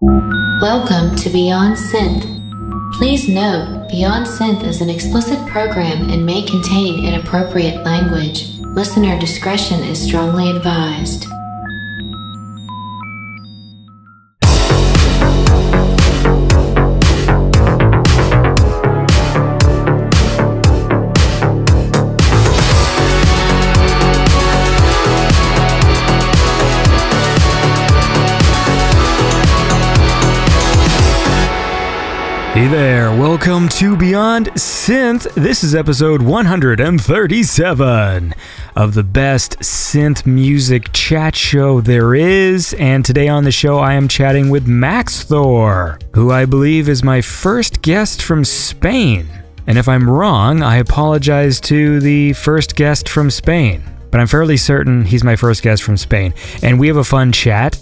Welcome to Beyond Synth. Please note, Beyond Synth is an explicit program and may contain inappropriate language. Listener discretion is strongly advised. Hey there, welcome to Beyond Synth. This is episode 137 of the best synth music chat show there is, and today on the show I am chatting with Maxthor, who I believe is my first guest from Spain. And if I'm wrong, I apologize to the first guest from Spain, but I'm fairly certain he's my first guest from Spain, and we have a fun chat.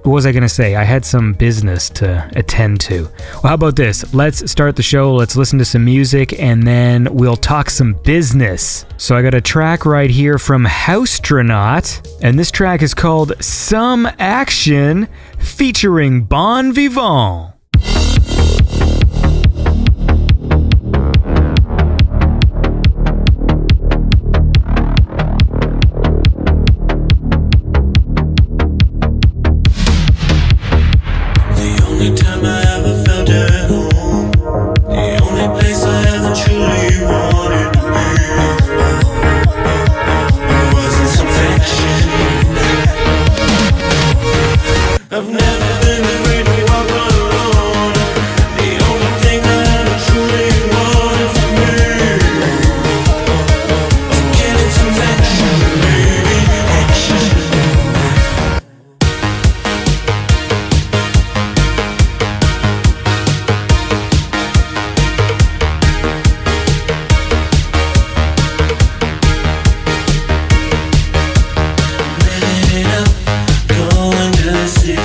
What was I going to say? I had some business to attend to. Well, how about this? Let's start the show, let's listen to some music, and then we'll talk some business. So I got a track right here from Housetronaut, and this track is called Some Action, featuring BON VIVANT. I've never been afraid to walk alone. The only thing I ever truly wanted from me was getting some action, baby, action. Living it up, going to the city.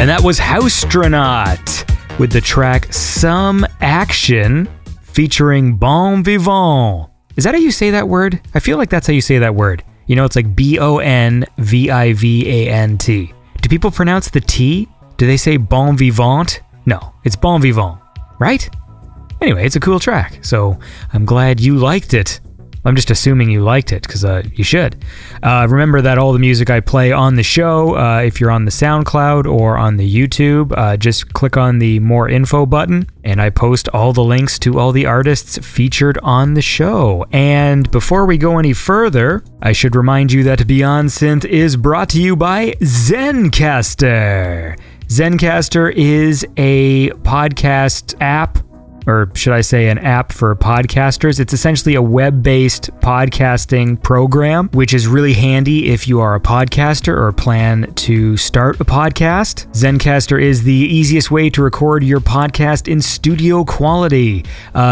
And that was Housetronaut with the track Some Action featuring BON VIVANT. Is that how you say that word? I feel like that's how you say that word. You know, it's like BON VIVANT. Do people pronounce the T? Do they say bon vivant? No, it's bon vivant, right? Anyway, it's a cool track, so I'm glad you liked it. I'm just assuming you liked it, because you should. Remember that all the music I play on the show, if you're on the SoundCloud or on the YouTube, just click on the More Info button, and I post all the links to all the artists featured on the show. And before we go any further, I should remind you that Beyond Synth is brought to you by ZENCASTR. ZENCASTR is a podcast app, or should I say an app for podcasters. It's essentially a web-based podcasting program, which is really handy if you are a podcaster or plan to start a podcast. ZENCASTR is the easiest way to record your podcast in studio quality.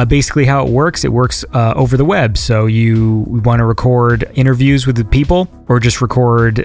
Basically how it works over the web. So you want to record interviews with the people, or just record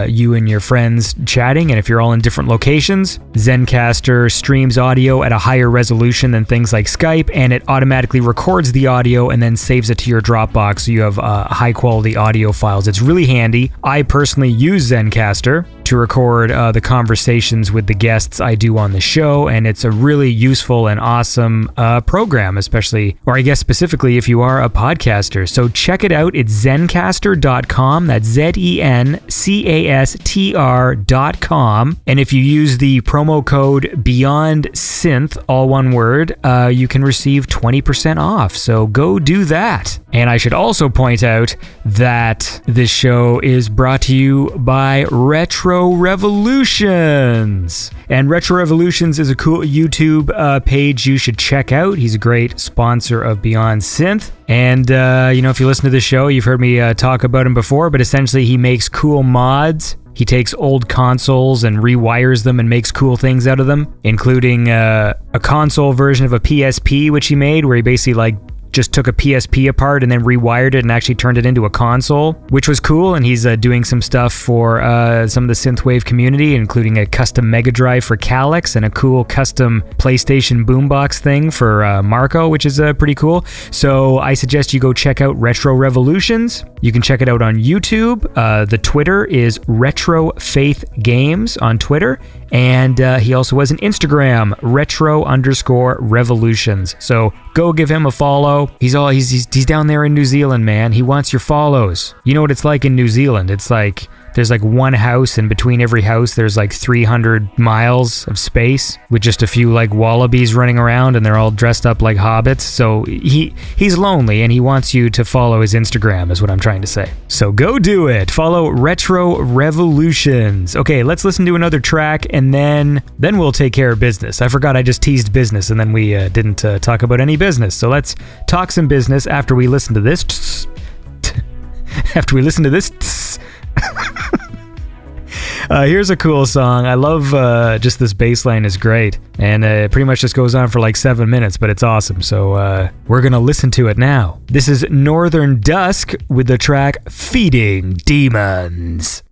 you and your friends chatting, and if you're all in different locations, ZENCASTR streams audio at a higher resolution than things like Skype, and it automatically records the audio and then saves it to your Dropbox, so you have high quality audio files. It's really handy. I personally use ZENCASTR to record the conversations with the guests I do on the show, and it's a really useful and awesome program, especially, or I guess specifically if you are a podcaster. So check it out. It's zencastr.com. That's ZENCASTR.com. And if you use the promo code Beyond Synth, all one word, you can receive 20% off. So go do that. And I should also point out that this show is brought to you by Retrorevolutions. And Retrorevolutions is a cool YouTube page you should check out. He's a great sponsor of Beyond Synth. And, if you listen to the show, you've heard me talk about him before, but essentially he makes cool mods. He takes old consoles and rewires them and makes cool things out of them, including a console version of a PSP, which he made, where he basically just took a PSP apart and then rewired it and actually turned it into a console, which was cool. And he's doing some stuff for some of the synthwave community, including a custom Mega Drive for Calyx and a cool custom PlayStation boombox thing for Marco, which is pretty cool. So I suggest you go check out Retro Revolutions. You can check it out on YouTube. The Twitter is Retro Faith Games on Twitter. And he also has an Instagram, retro_revolutions. So go give him a follow. He's down there in New Zealand, man. He wants your follows. You know what it's like in New Zealand. It's like there's one house, and between every house there's 300 miles of space with just a few wallabies running around, and they're all dressed up like hobbits. So he's lonely, and he wants you to follow his Instagram, is what I'm trying to say. So go do it. Follow Retro Revolutions. Okay, let's listen to another track, and then we'll take care of business. I forgot I just teased business, and then we didn't talk about any business. So let's talk some business after we listen to this. After we listen to this. Here's a cool song. I love just this bass line is great, and it pretty much just goes on for 7 minutes, but it's awesome. So we're gonna listen to it now. This is Northern Dusk with the track Feeding Demons.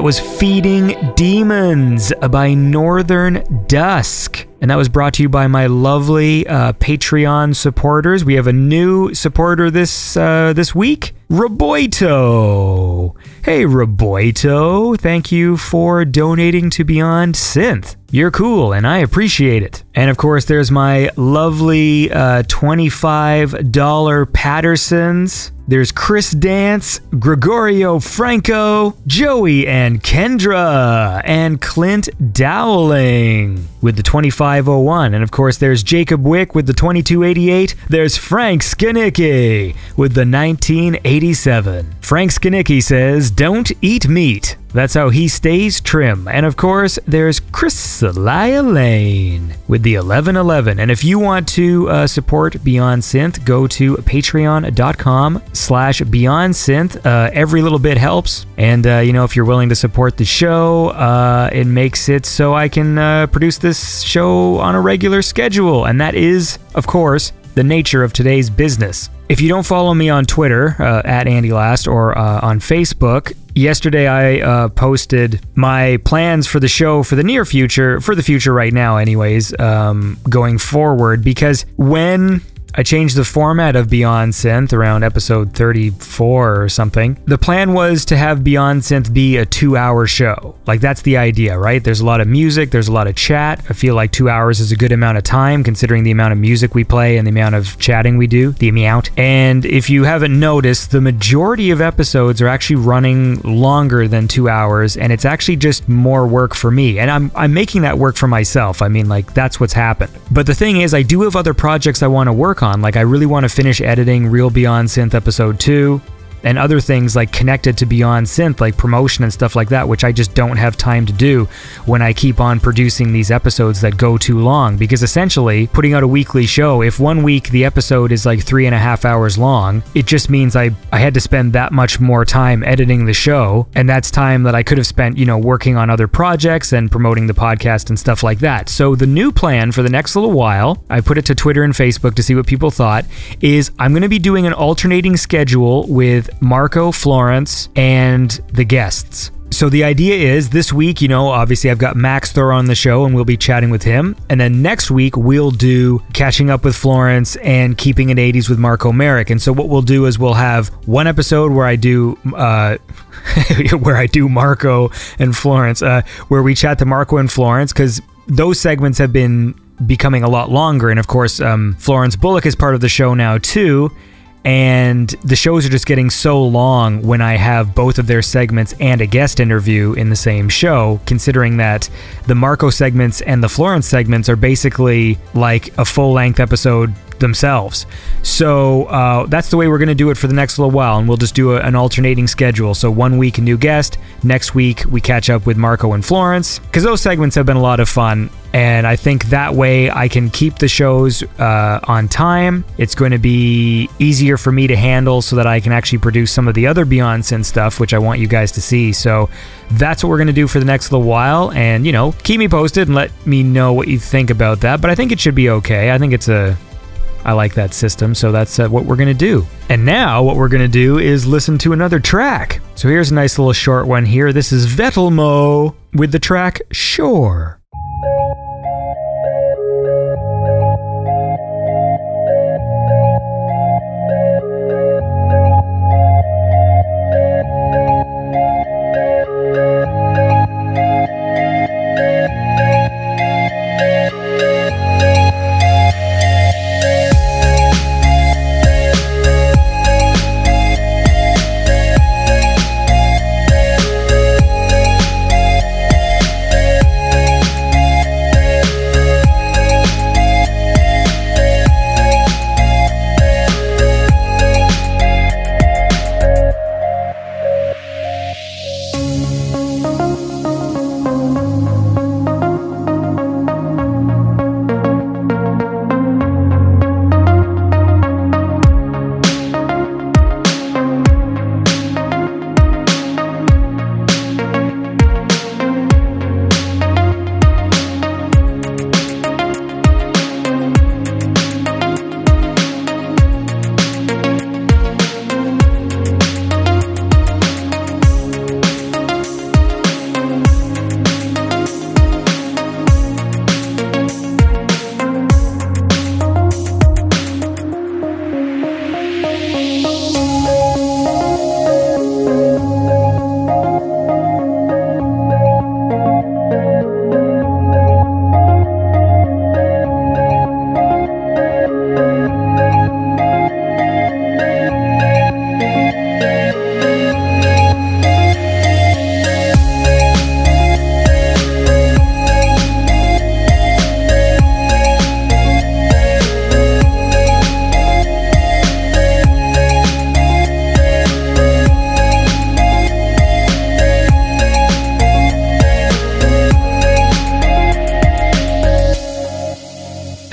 That was Feeding Demons by Northern Dusk. And that was brought to you by my lovely Patreon supporters. We have a new supporter this week, Roboito. Hey, Roboito, thank you for donating to Beyond Synth. You're cool, and I appreciate it. And of course, there's my lovely $25 Pattersons. There's Chris Dance, Gregorio Franco, Joey and Kendra, and Clint Dowling with the 2501. And of course, there's Jacob Wick with the 2288. There's Frank Skanicki with the 1987. Frank Skanicki says, "Don't eat meat. That's how he stays trim." And of course, there's Chris Lane with the 1111. And if you want to support Beyond Synth, go to patreon.com/Beyond Synth. Every little bit helps. And, if you're willing to support the show, it makes it so I can produce this show on a regular schedule. And that is, of course, the nature of today's business. If you don't follow me on Twitter, at Andy Last, or on Facebook, yesterday I posted my plans for the show for the near future, for the future right now anyways, going forward, because when I changed the format of Beyond Synth around episode 34 or something. The plan was to have Beyond Synth be a 2-hour show. Like, that's the idea, right? There's a lot of music, there's a lot of chat. I feel like 2 hours is a good amount of time considering the amount of music we play and the amount of chatting we do, the amount. And if you haven't noticed, the majority of episodes are actually running longer than 2 hours, and it's actually just more work for me. And I'm making that work for myself. I mean, like, that's what's happened. But the thing is, I do have other projects I want to work on. Like, I really want to finish editing Real Beyond Synth episode 2 and other things like connected to Beyond Synth, like promotion and stuff like that, which I just don't have time to do when I keep on producing these episodes that go too long. Because essentially, putting out a weekly show, if 1 week the episode is like 3.5 hours long, it just means I had to spend that much more time editing the show, and that's time that I could have spent, working on other projects and promoting the podcast and stuff like that. So the new plan for the next little while, I put it to Twitter and Facebook to see what people thought, is I'm going to be doing an alternating schedule with Marco, Florence, and the guests. So the idea is this week, obviously I've got Maxthor on the show and we'll be chatting with him. And then next week we'll do Catching Up with Florence and Keeping it 80s with Marco Merrick. And so what we'll do is we'll have one episode where I do Marco and Florence, where we chat to Marco and Florence, because those segments have been becoming a lot longer. And of course, Florence Bullock is part of the show now too. And the shows are just getting so long when I have both of their segments and a guest interview in the same show, considering that the Marco segments and the Florence segments are basically like a full-length episode themselves. So that's the way we're going to do it for the next little while, and we'll just do an alternating schedule. So 1 week a new guest, next week we catch up with Marco and Florence, because those segments have been a lot of fun, and I think that way I can keep the shows on time. It's going to be easier for me to handle so that I can actually produce some of the other Beyond Synth stuff, which I want you guys to see. So that's what we're going to do for the next little while, and keep me posted and let me know what you think about that. But I think it should be okay. I think I like that system, so that's what we're going to do. And now what we're going to do is listen to another track. So here's a nice little short one here. This is Vetlemoe with the track Shore.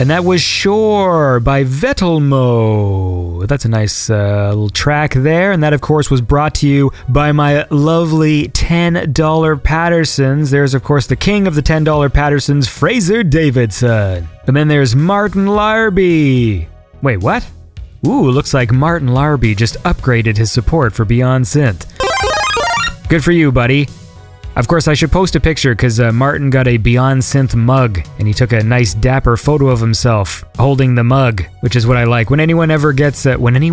And that was Shore by Vetlemoe. That's a nice little track there. And that, of course, was brought to you by my lovely $10 Pattersons. There's, of course, the king of the $10 Pattersons, Fraser Davidson. And then there's Martin Larby. Wait, what? Ooh, looks like Martin Larby just upgraded his support for Beyond Synth. Good for you, buddy. Of course, I should post a picture because Martin got a Beyond Synth mug, and he took a nice dapper photo of himself holding the mug, which is what I like. When anyone gets a Beyond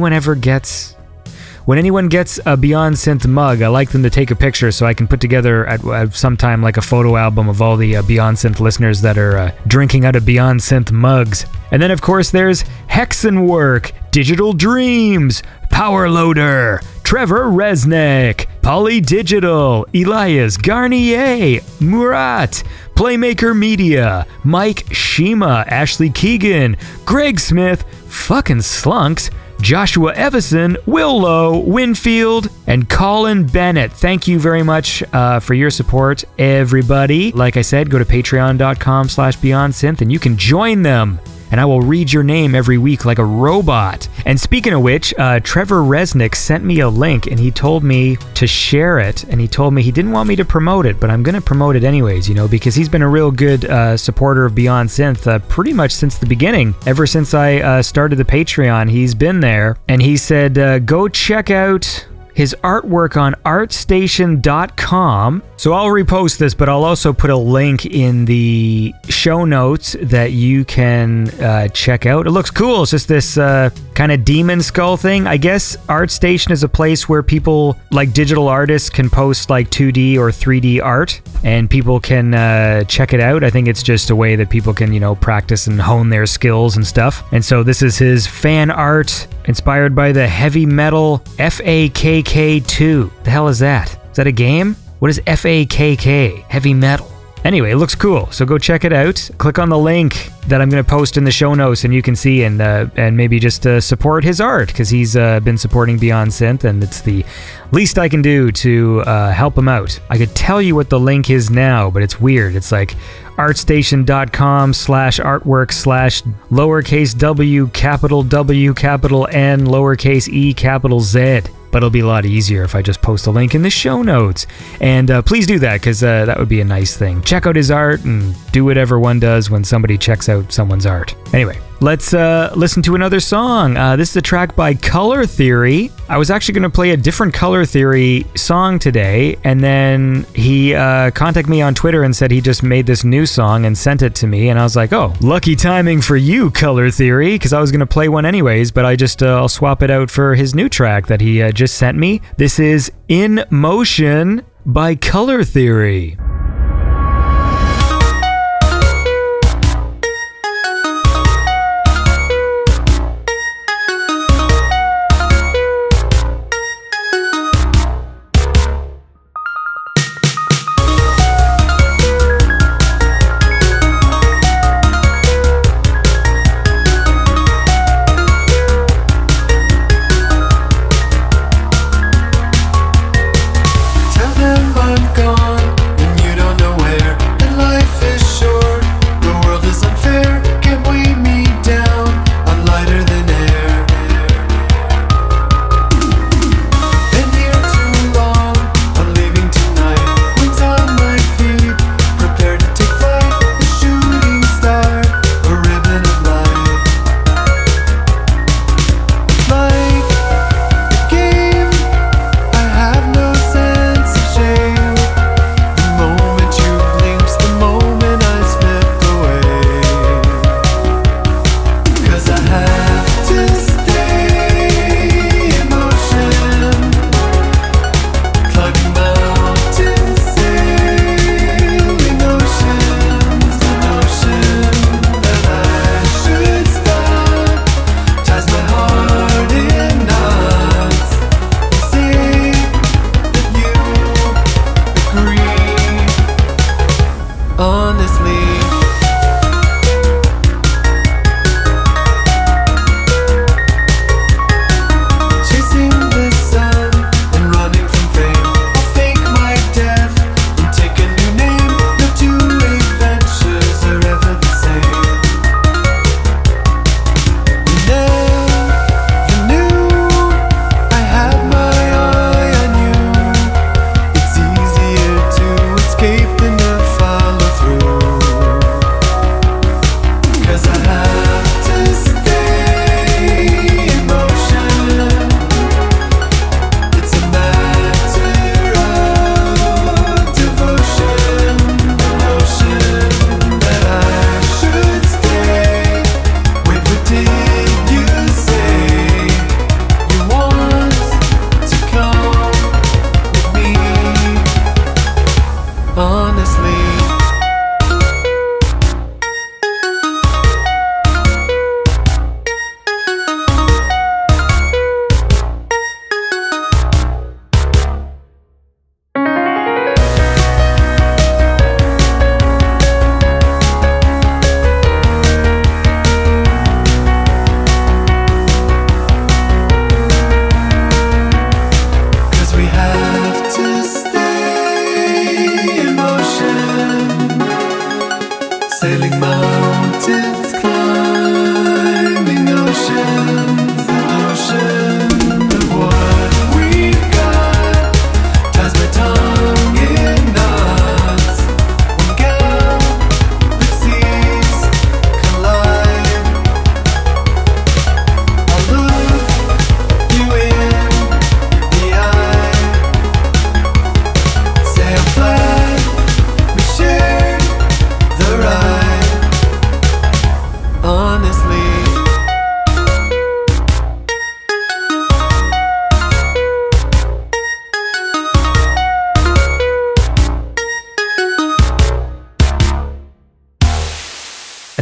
Synth mug, I like them to take a picture so I can put together at some time like a photo album of all the Beyond Synth listeners that are drinking out of Beyond Synth mugs. And then, of course, there's Hexenwork, Digital Dreams, Power Loader, Trevor Resnick, Poly Digital, Elias Garnier, Murat, Playmaker Media, Mike Shima, Ashley Keegan, Greg Smith, fucking Slunks, Joshua Evison, Willow, Winfield, and Colin Bennett. Thank you very much for your support, everybody. Like I said, go to patreon.com/BeyondSynth and you can join them. And I will read your name every week like a robot. And speaking of which, Trevor Resnick sent me a link and he told me to share it. And he told me he didn't want me to promote it, but I'm going to promote it anyways, you know, because he's been a real good supporter of Beyond Synth pretty much since the beginning. Ever since I started the Patreon, he's been there. And he said, go check out his artwork on artstation.com. So I'll repost this, but I'll also put a link in the show notes that you can check out. It looks cool. It's just this kind of demon skull thing. I guess ArtStation is a place where people, like digital artists, can post like 2D or 3D art, and people can check it out. I think it's just a way that people can, you know, practice and hone their skills and stuff. And so this is his fan art inspired by the heavy metal FAKK2. The hell is that? Is that a game? What is FAKK? Heavy metal. Anyway, it looks cool, so go check it out. Click on the link that I'm going to post in the show notes and you can see and maybe just support his art because he's been supporting Beyond Synth and it's the least I can do to help him out. I could tell you what the link is now, but it's weird. It's like artstation.com/artwork/lowercase w capital W capital N lowercase e capital Z. But it'll be a lot easier if I just post a link in the show notes. And please do that because that would be a nice thing. Check out his art and do whatever one does when somebody checks out someone's art. Anyway, let's listen to another song. This is a track by Color Theory. I was actually going to play a different Color Theory song today, and then he contacted me on Twitter and said he just made this new song and sent it to me, and I was like, oh, lucky timing for you, Color Theory, because I was going to play one anyways, but I just, I'll swap it out for his new track that he just sent me. This is In Motion by Color Theory. Tell them I'm gone and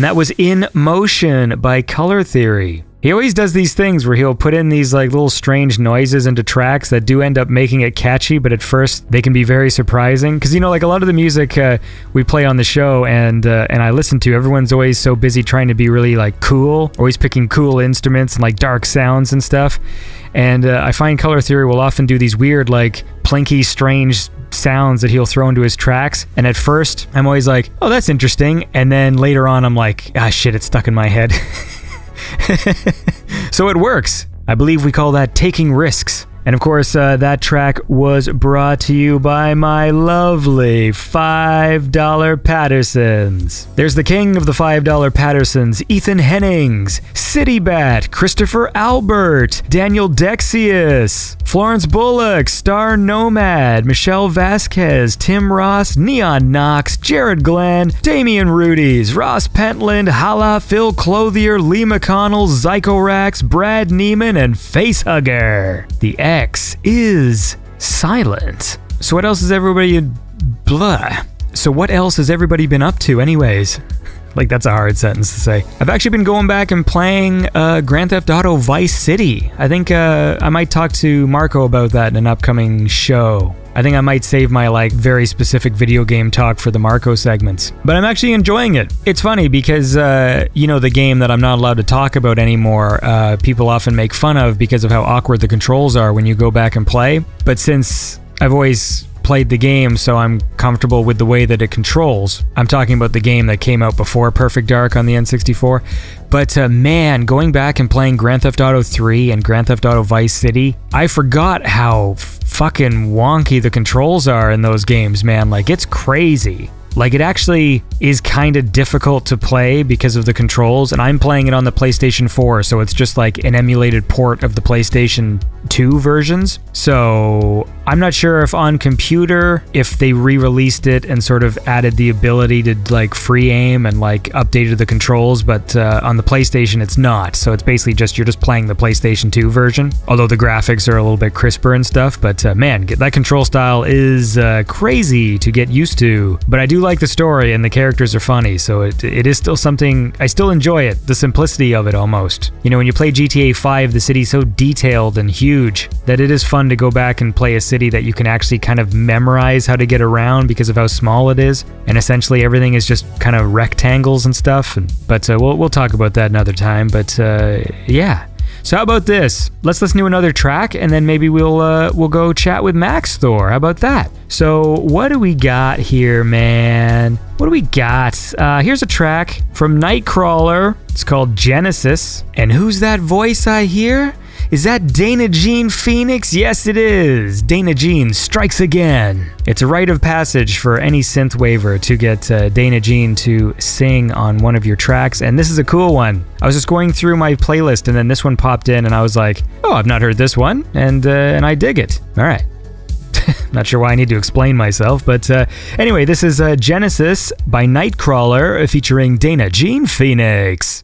And that was In Motion by Color Theory. He always does these things where he'll put in these like little strange noises into tracks that do end up making it catchy, but at first they can be very surprising. Because, you know, like a lot of the music we play on the show and I listen to, everyone's always so busy trying to be really like cool, always picking cool instruments and like dark sounds and stuff. And I find Color Theory will often do these weird like plinky, strange sounds that he'll throw into his tracks. And at first I'm always like, oh, that's interesting. And then later on I'm like, ah, shit, it's stuck in my head. So it works. I believe we call that taking risks. And of course, that track was brought to you by my lovely $5 Pattersons. There's the king of the $5 Pattersons, Ethan Hennings, Citybat, Christopher Albert, Daniel Dexius, Florence Bullock, Star Nomad, Michelle Vasquez, Tim Ross, Neon Knox, Jared Glenn, Damian Rudies, Ross Pentland, Hala, Phil Clothier, Lee McConnell, Zycorax, Brad Neiman, and Facehugger. The X is silent. So what else has everybody... blah. So what else has everybody been up to anyways? Like, that's a hard sentence to say. I've actually been going back and playing Grand Theft Auto Vice City. I think I might talk to Marco about that in an upcoming show. I think I might save my like very specific video game talk for the Marco segments. But I'm actually enjoying it. It's funny because, you know, the game that I'm not allowed to talk about anymore, people often make fun of because of how awkward the controls are when you go back and play. But since I've always played the game, so I'm comfortable with the way that it controls. I'm talking about the game that came out before Perfect Dark on the N64. But man, going back and playing Grand Theft Auto 3 and Grand Theft Auto Vice City, I forgot how fucking wonky the controls are in those games, man. Like, it's crazy. Like, it actually is kind of difficult to play because of the controls, and I'm playing it on the PlayStation 4, so it's just like an emulated port of the PlayStation 2 versions. So I'm not sure if on computer, if they re-released it and sort of added the ability to like free aim and like updated the controls, but on the PlayStation it's not. So it's basically just, you're just playing the PlayStation 2 version, although the graphics are a little bit crisper and stuff. But man, that control style is crazy to get used to. But I do like the story and the characters are funny, so it is still something, I still enjoy it, the simplicity of it almost. You know, when you play GTA 5, the city's so detailed and huge that it is fun to go back and play a city that you can actually kind of memorize how to get around because of how small it is, and essentially everything is just kind of rectangles and stuff. But we'll talk about that another time. But yeah. So how about this? Let's listen to another track, and then maybe we'll go chat with Maxthor. How about that? So what do we got here, man? What do we got? Here's a track from NIGHTCRAWLER. It's called Genesis. And who's that voice I hear? Is that Dana Jean Phoenix? Yes, it is. Dana Jean strikes again. It's a rite of passage for any synthwaver to get Dana Jean to sing on one of your tracks, and this is a cool one. I was just going through my playlist, and then this one popped in, and I was like, oh, I've not heard this one, and I dig it. All right. Not sure why I need to explain myself, but anyway, this is Genesis by NIGHTCRAWLER featuring Dana Jean Phoenix.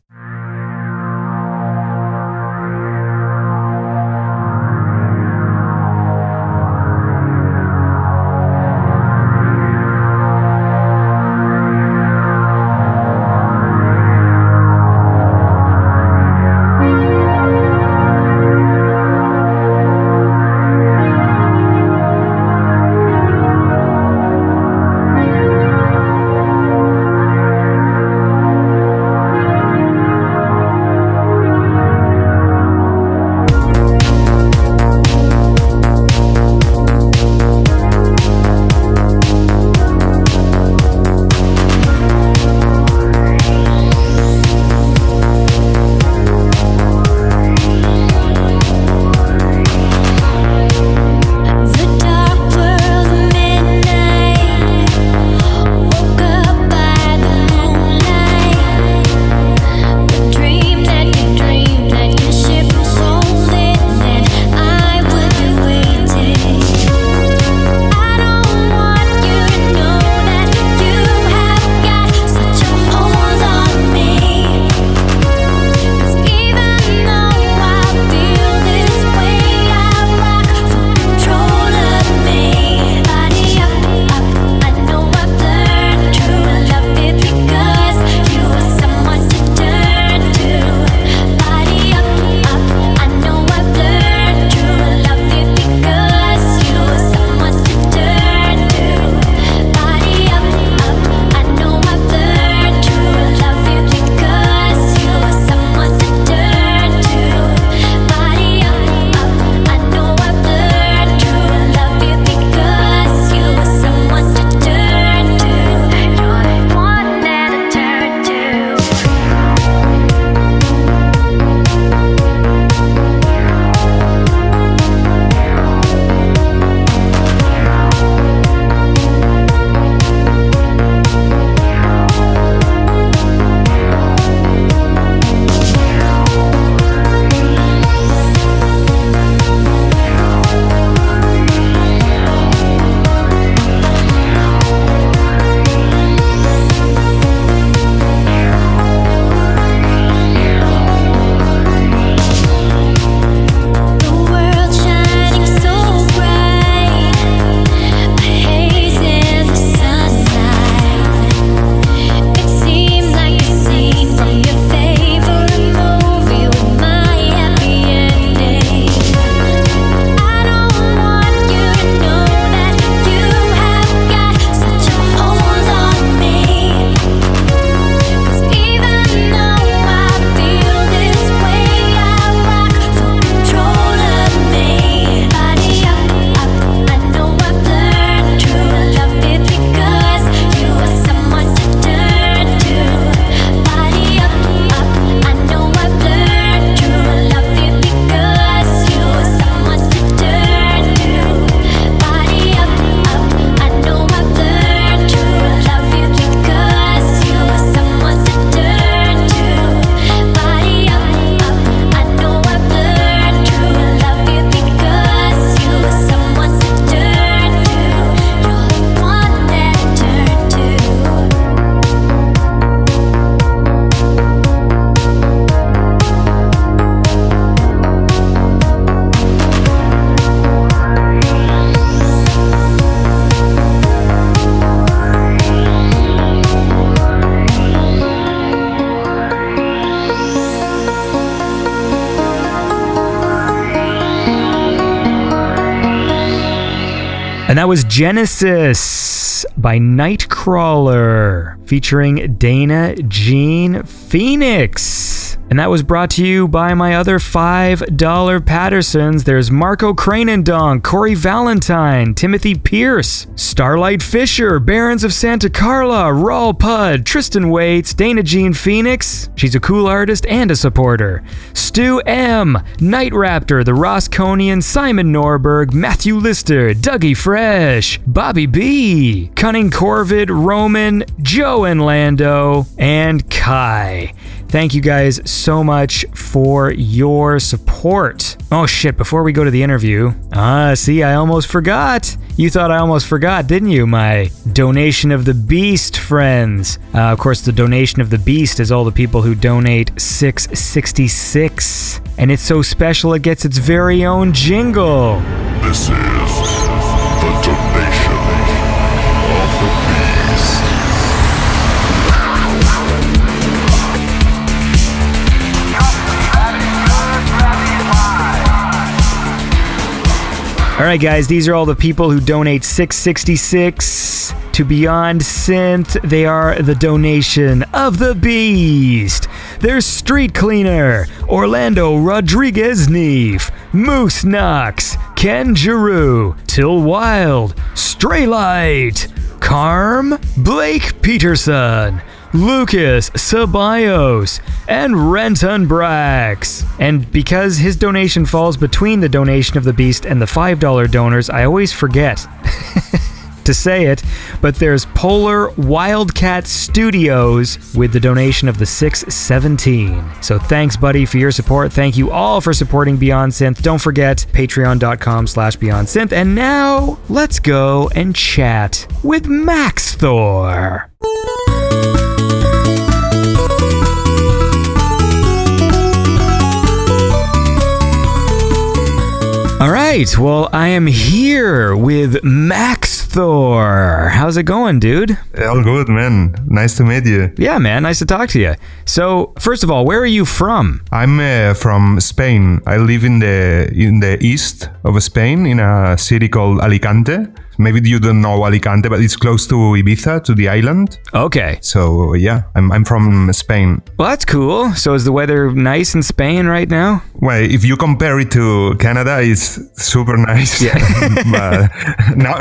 And that was Genesis by NIGHTCRAWLER, featuring Dana Jean Phoenix. And that was brought to you by my other $5 Pattersons. There's Marco Cranendonk, Corey Valentine, Timothy Pierce, Starlight Fisher, Barons of Santa Carla, Raul Pudd, Tristan Waits, Dana Jean Phoenix, she's a cool artist and a supporter, Stu M, Night Raptor, The Rosconian, Simon Norberg, Matthew Lister, Dougie Fresh, Bobby B, Cunning Corvid, Roman, Joe and Lando, and Kai. Thank you guys so much for your support. Oh shit, before we go to the interview, see, I almost forgot. You thought I almost forgot, didn't you? My Donation of the Beast friends. Of course, the Donation of the Beast is all the people who donate $6.66. And it's so special it gets its very own jingle. This is the Donation of the Beast. Alright guys, these are all the people who donate $6.66 to Beyond Synth. They are the Donation of the Beast. There's Street Cleaner, Orlando Rodriguez Neef, Moose Knox, Ken Giroux, Till Wild, Straylight, Carm, Blake Peterson, Lucas Ceballos, and Renton Brax. And because his donation falls between the Donation of the Beast and the $5 donors, I always forget to say it, but there's Polar Wildcat Studios with the donation of the $6.17. So thanks, buddy, for your support. Thank you all for supporting Beyond Synth. Don't forget, patreon.com/BeyondSynth. And now, let's go and chat with Maxthor. All right, well, I am here with Maxthor. How's it going, dude? All good, man. Nice to meet you. Yeah, man, nice to talk to you. So, first of all, where are you from? I'm from Spain. I live in the east of Spain, in a city called Alicante. Maybe you don't know Alicante, but it's close to Ibiza, to the island. Okay. So, yeah, I'm from Spain. Well, that's cool. So is the weather nice in Spain right now? Well, if you compare it to Canada, it's super nice. Yeah. But now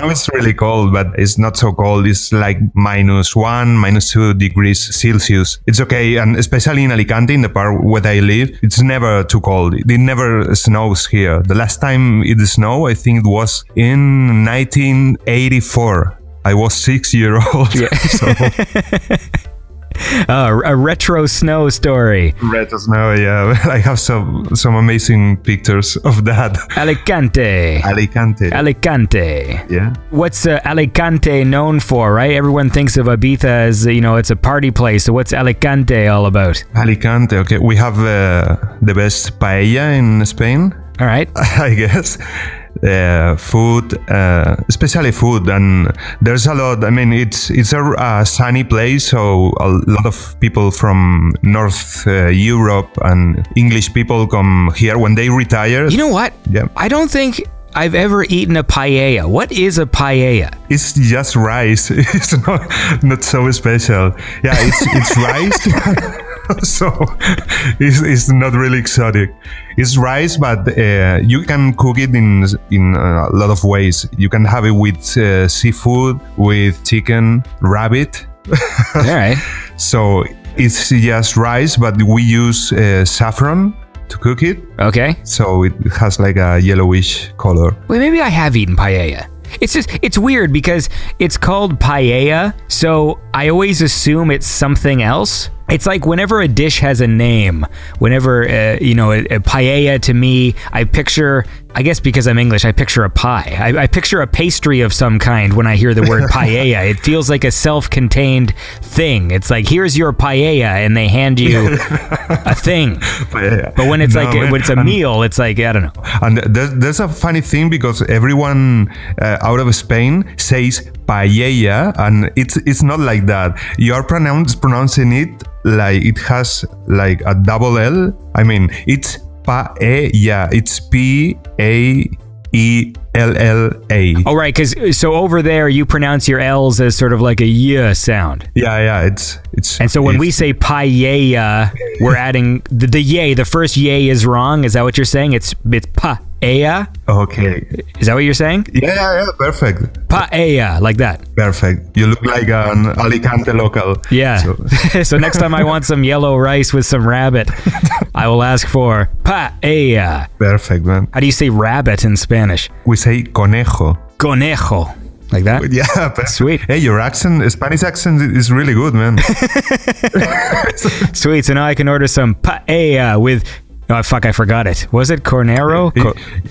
it's really cold, but it's not so cold. It's like -1, -2 degrees Celsius. It's okay, and especially in Alicante, in the part where I live, it's never too cold. It never snows here. The last time it snowed, I think it was in 1984. I was 6 years old. Yeah. So. A retro snow story. Retro snow, yeah. I have some amazing pictures of that. Alicante. Alicante. Yeah. What's Alicante known for, right? Everyone thinks of Ibiza as, it's a party place. So what's Alicante all about? Alicante, okay. We have the best paella in Spain. All right. I guess. Food, especially food, and there's a lot. I mean, it's a sunny place, so a lot of people from North Europe and English people come here when they retire. You know what? Yeah. I don't think I've ever eaten a paella. What is a paella? It's just rice. It's not so special. Yeah, it's rice. So it's not really exotic. It's rice, but you can cook it in a lot of ways. You can have it with seafood, with chicken, rabbit. All right. So it's just rice, but we use saffron to cook it. Okay. So it has like a yellowish color. Wait, maybe I have eaten paella. It's weird because it's called paella, so I always assume it's something else. It's like whenever a dish has a name, whenever, a paella to me, I picture, I guess because I'm English, I picture a pie. I picture a pastry of some kind when I hear the word paella. It feels like a self-contained thing. It's like, here's your paella, and they hand you a thing. Paella. But when it's when it's a meal, it's like, I don't know. And there's a funny thing because everyone out of Spain says paella, and it's not like that. You're pronouncing it like it has like a double L. I mean, it's paella. It's Paella. Oh, right, because so over there you pronounce your L's as sort of like a y sound. Yeah, it's. And so when we say paella, we're adding the yay. The first yay is wrong. Is that what you're saying? It's paella. Okay. Is that what you're saying? Yeah, perfect. Paella, like that. Perfect. You look like an Alicante local. Yeah. So, so next time I want some yellow rice with some rabbit, I will ask for paella. Perfect, man. How do you say rabbit in Spanish? We say conejo. Conejo. Like that? Yeah, perfect. Sweet. Hey, your Spanish accent is really good, man. Sweet. So now I can order some paella with... Oh, fuck, I forgot it. Was it cornero?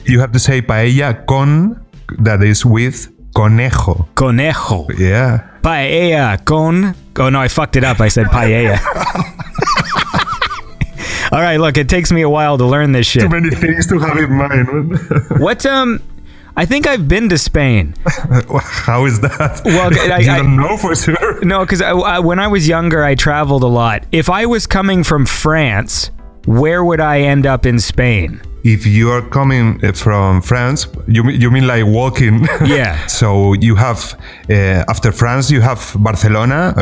You have to say paella con, that is with conejo. Conejo. Yeah. Paella con... Oh, no, I fucked it up. I said paella. All right, look, it takes me a while to learn this shit. Too many things to have in mind. What, I think I've been to Spain. How is that? Well, I don't know for sure. No, because when I was younger, I traveled a lot. If I was coming from France, where would I end up in Spain? If you are coming from France, you mean like walking? Yeah. So you have, after France, you have Barcelona,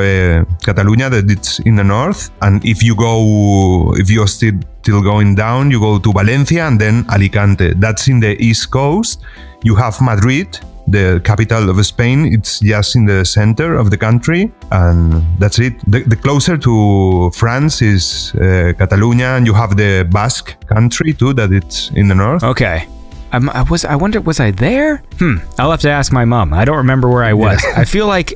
Catalunya, that it's in the north. And if you're still going down, you go to Valencia and then Alicante. That's in the east coast. You have Madrid, the capital of Spain. It's just in the center of the country, and that's it. The closer to France is Catalonia, and you have the Basque country too, that it's in the north. Okay. I wonder, was I there? I'll have to ask my mom. I don't remember where I was. Yeah.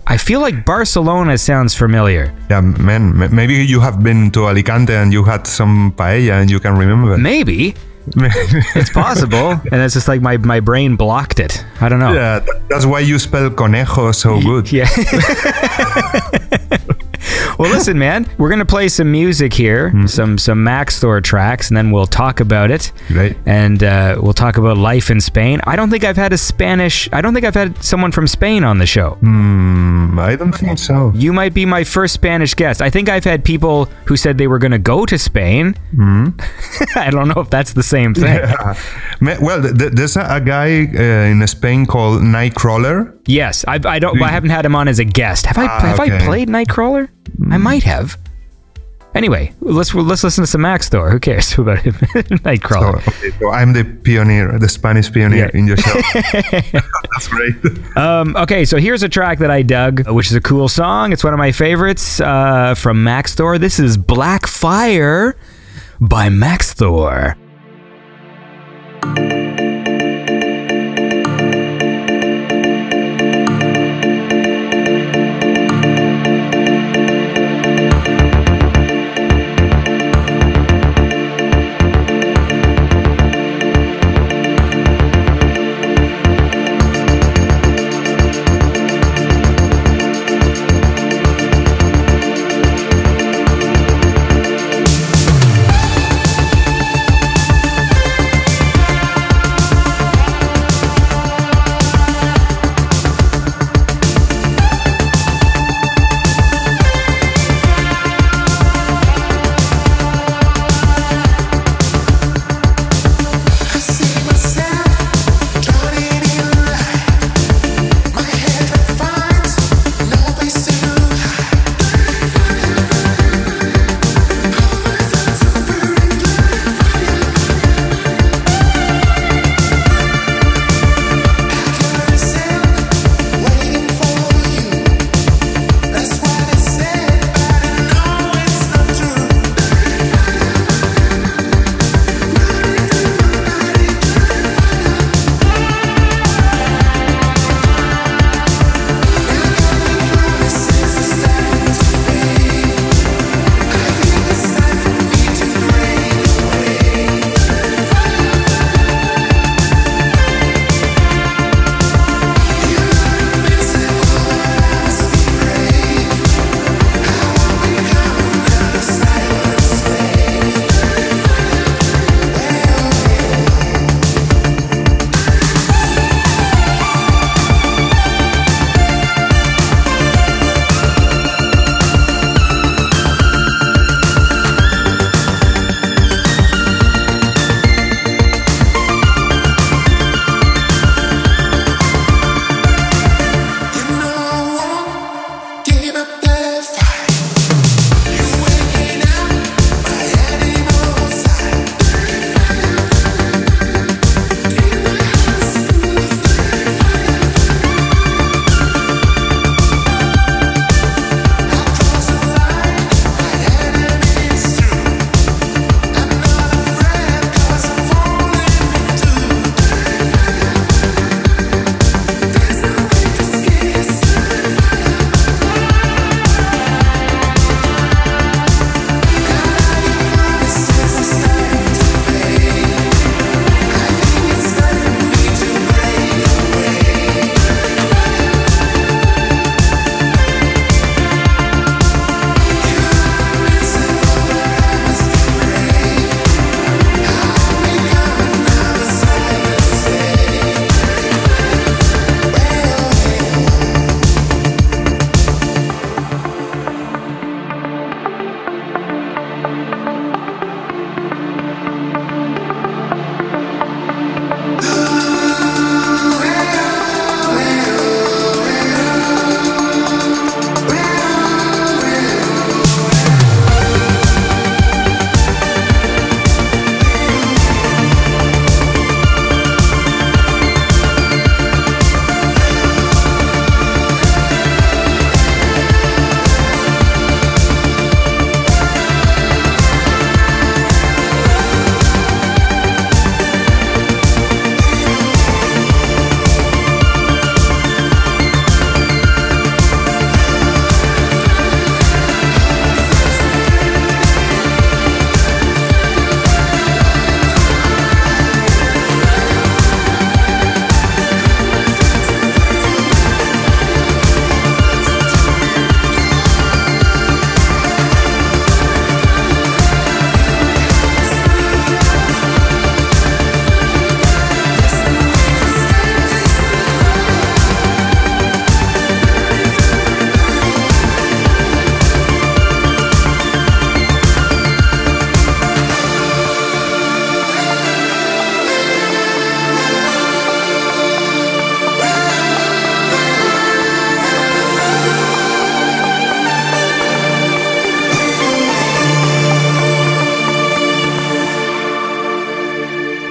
I feel like Barcelona sounds familiar. Yeah, man. Maybe you have been to Alicante and you had some paella and you can remember it. Maybe. It's possible, and it's just like my brain blocked it. I don't know. Yeah, that's why you spell conejo so good. Yeah. Well, listen, man, we're gonna play some music here, some Maxthor tracks, and then we'll talk about it. Right. And we'll talk about life in Spain. I don't think I've had someone from Spain on the show. I don't think so. You might be my first Spanish guest. I think I've had people who said they were gonna go to Spain. I don't know if that's the same thing. Yeah. Well, there's a guy in Spain called NIGHTCRAWLER. Yes, I haven't had him on as a guest. Have I played NIGHTCRAWLER? I might have. Anyway, let's listen to some Maxthor. Who cares about him? NIGHTCRAWLER. So I'm the pioneer, the Spanish pioneer in your show. That's great. Okay, so here's a track that I dug, which is a cool song. It's one of my favorites from Maxthor. This is Black Fire by Maxthor.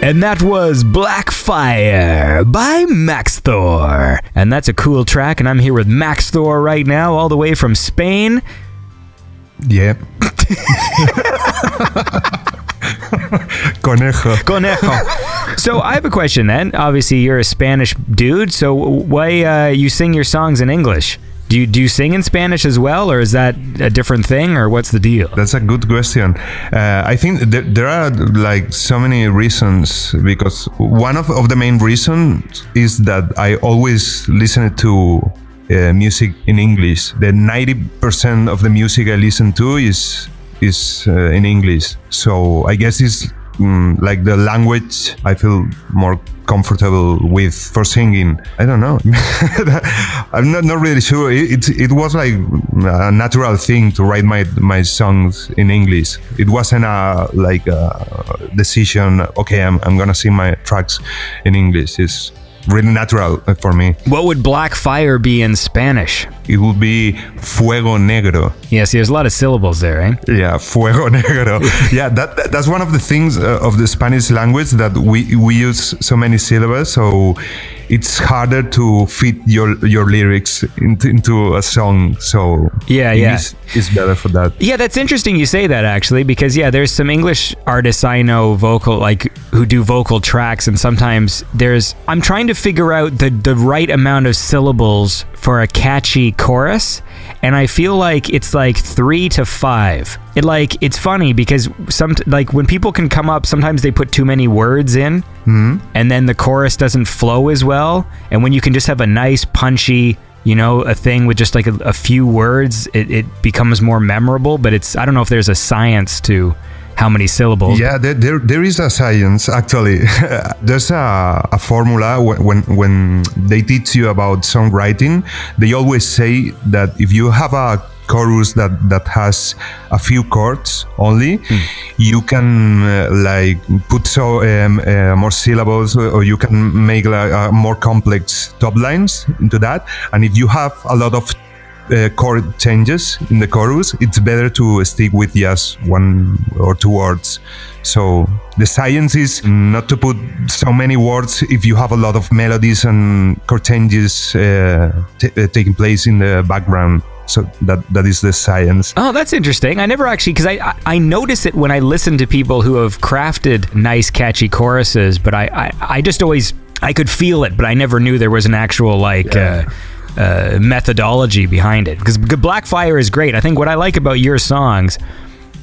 And that was Blackfire by Maxthor. And that's a cool track, and I'm here with Maxthor right now, all the way from Spain. Yeah. Conejo. So I have a question then. Obviously, you're a Spanish dude, so why you sing your songs in English? Do you sing in Spanish as well, or is that a different thing, or what's the deal? That's a good question. I think there are like so many reasons, because one of the main reasons is that I always listen to music in English. The 90% of the music I listen to is in English. So I guess it's like the language I feel more comfortable with for singing. I don't know. I'm not really sure. It was like a natural thing to write my songs in English. It wasn't a decision. Okay, I'm gonna sing my tracks in English. It's really natural for me. What would Blackfire be in Spanish? It would be Fuego Negro. Yeah, see, there's a lot of syllables there, eh? Yeah, Fuego Negro. Yeah, that's one of the things of the Spanish language, that we use so many syllables, so it's harder to fit your lyrics into a song. So yeah. It's better for that. Yeah, that's interesting you say that, actually, because yeah, there's some English artists I know who do vocal tracks, and sometimes I'm trying to figure out the right amount of syllables for a catchy chorus, and I feel like it's like 3 to 5. It's funny because when people can come up, sometimes they put too many words in, and then the chorus doesn't flow as well. And when you can just have a nice punchy, a thing with just like a few words, it becomes more memorable. But I don't know if there's a science to how many syllables. Yeah, there is a science, actually. There's a formula when they teach you about songwriting. They always say that if you have a chorus that has a few chords only, you can put more syllables, or you can make more complex top lines into that. And if you have a lot of chord changes in the chorus, it's better to stick with just 1 or 2 words. So the science is not to put so many words if you have a lot of melodies and chord changes taking place in the background. So that is the science. Oh, that's interesting. I never actually, because I notice it when I listen to people who have crafted nice, catchy choruses, but I just always, I could feel it, but I never knew there was an actual methodology behind it. Because Blackfire is great. I think what I like about your songs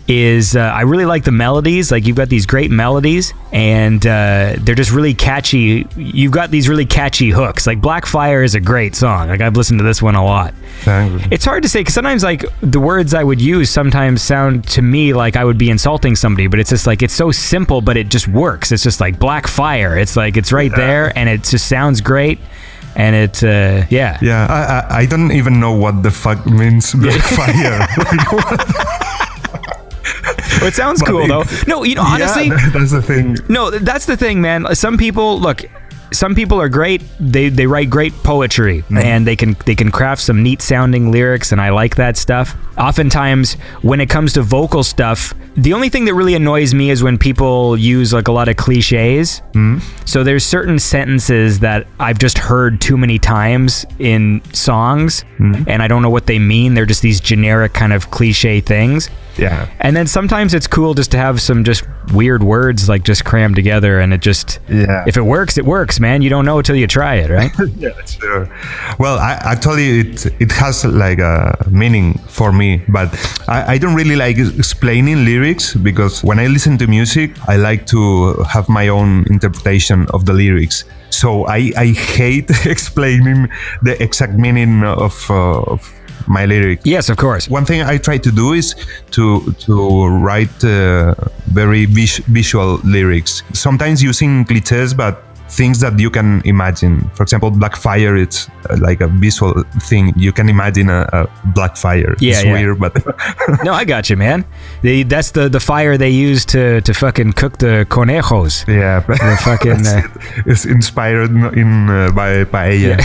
is I really like the melodies. Like, you've got these great melodies, and they're just really catchy. You've got these really catchy hooks. Like, Blackfire is a great song. Like, I've listened to this one a lot. It's hard to say, because sometimes like the words I would use sometimes sound to me like I would be insulting somebody, but it's just like, it's so simple, but it just works. It's just like Blackfire. It's like, it's right there, and it just sounds great. And it, yeah. Yeah, I don't even know what the fuck means Blackfire. Well, it sounds cool, though. No, honestly... Yeah, that's the thing. No, that's the thing, man. Some people are great. They write great poetry, and they can craft some neat sounding lyrics, and I like that stuff. Oftentimes, when it comes to vocal stuff, the only thing that really annoys me is when people use like a lot of cliches. So there's certain sentences that I've just heard too many times in songs, and I don't know what they mean. They're just these generic kind of cliche things. Yeah. And then sometimes it's cool just to have some just weird words like just crammed together, and it just, if it works, man. You don't know until you try it, right? Yeah, that's true. Well, actually it has like a meaning for me, but I don't really like explaining lyrics, because when I listen to music, I like to have my own interpretation of the lyrics. So I hate explaining the exact meaning of my lyrics. Yes, of course. One thing I try to do is to write very visual lyrics. Sometimes using cliches, but things that you can imagine. For example, Blackfire, it's like a visual thing. You can imagine a black fire. Yeah, it's weird, but... No, I got you, man. That's the fire they use to fucking cook the conejos. Yeah. The fucking... It's inspired by paella.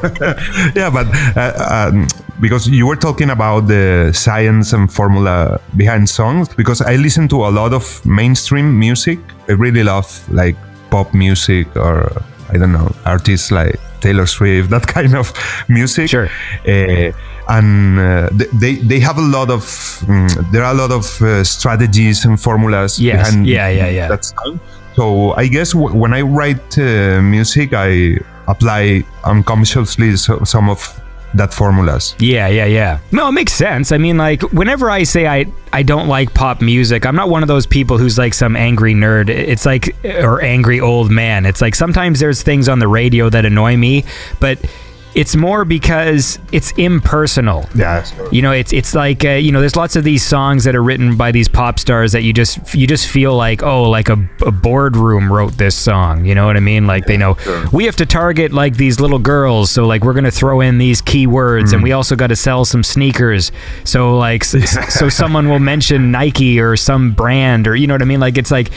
Yeah. Yeah, but because you were talking about the science and formula behind songs, because I listen to a lot of mainstream music. I really love like pop music, or I don't know, artists like Taylor Swift, that kind of music. Sure. And they have a lot of there are a lot of strategies and formulas behind that sound. So I guess when I write music, I apply unconsciously some of that formulas. Yeah. No, it makes sense. I mean, like, whenever I say I don't like pop music, I'm not one of those people who's like some angry nerd. It's like, or angry old man. It's like sometimes there's things on the radio that annoy me, but it's more because it's impersonal. Yeah, sure. You know, it's like there's lots of these songs that are written by these pop stars that you just feel like, oh, like a boardroom wrote this song. You know what I mean? Like, they know we have to target like these little girls, so like we're gonna throw in these keywords, and we also got to sell some sneakers. So like, so someone will mention Nike or some brand, or you know what I mean? Like, it's like,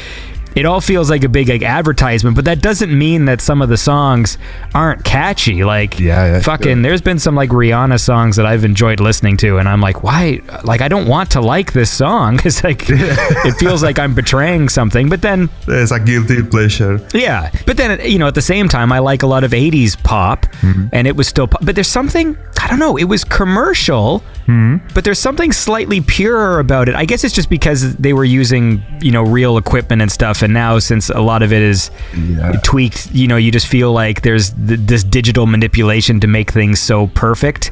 it all feels like a big like advertisement, but that doesn't mean that some of the songs aren't catchy. Like, fucking, there's been some like Rihanna songs that I've enjoyed listening to, and I'm like, why? Like, I don't want to like this song. It's like, it feels like I'm betraying something. But then it's a guilty pleasure. Yeah, but then at the same time, I like a lot of '80s pop, and it was still pop. But there's something, I don't know, it was commercial, but there's something slightly purer about it. I guess it's just because they were using real equipment and stuff. And now, since a lot of it is tweaked, you just feel like there's this digital manipulation to make things so perfect.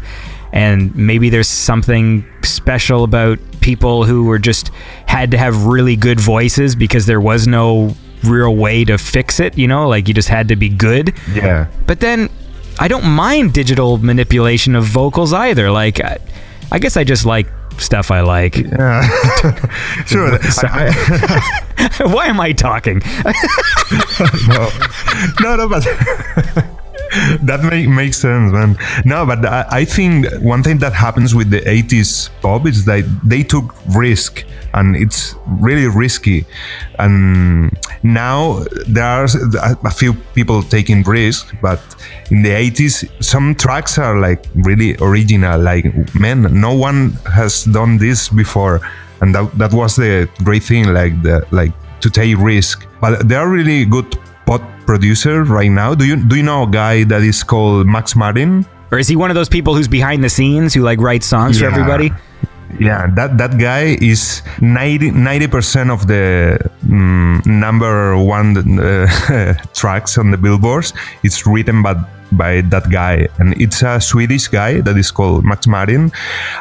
And maybe there's something special about people who were just had to have really good voices because there was no real way to fix it, like you just had to be good. Yeah. But then I don't mind digital manipulation of vocals either. Like, I guess I just like stuff I like. Yeah. Sure. Why am I talking? No, but that makes sense, man. No, but I think one thing that happens with the 80s pop is that they took risk, and it's really risky. And now there are a few people taking risk, but in the 80s, some tracks are like really original. Like, man, no one has done this before, and that was the great thing, like to take risk. But there are really good pop producers right now. Do you know a guy that is called Max Martin? Or is he one of those people who's behind the scenes who like writes songs for everybody? Yeah, that guy is 90% of the number one tracks on the billboards. It's written by that guy, and it's a Swedish guy that is called Max Martin,